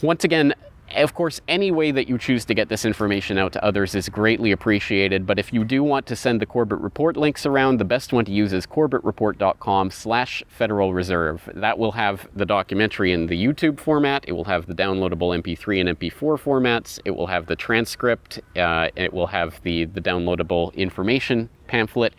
Once again, of course, any way that you choose to get this information out to others is greatly appreciated, but if you do want to send the Corbett Report links around, the best one to use is CorbettReport.com/Federal Reserve. That will have the documentary in the YouTube format, it will have the downloadable MP3 and MP4 formats, it will have the transcript, it will have the downloadable information pamphlet,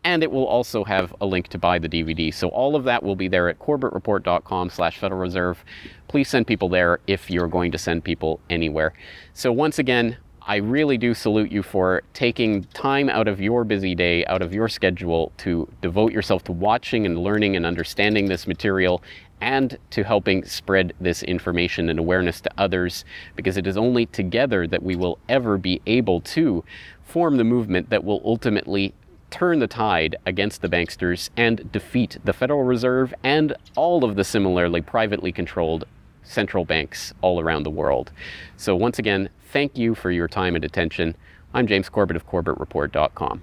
And it will also have a link to buy the DVD. So all of that will be there at corbettreport.com/Federal Reserve. Please send people there if you're going to send people anywhere. So once again, I really do salute you for taking time out of your busy day, out of your schedule, to devote yourself to watching and learning and understanding this material, and to helping spread this information and awareness to others, because it is only together that we will ever be able to form the movement that will ultimately turn the tide against the banksters and defeat the Federal Reserve and all of the similarly privately controlled central banks all around the world. So once again, thank you for your time and attention. I'm James Corbett of CorbettReport.com.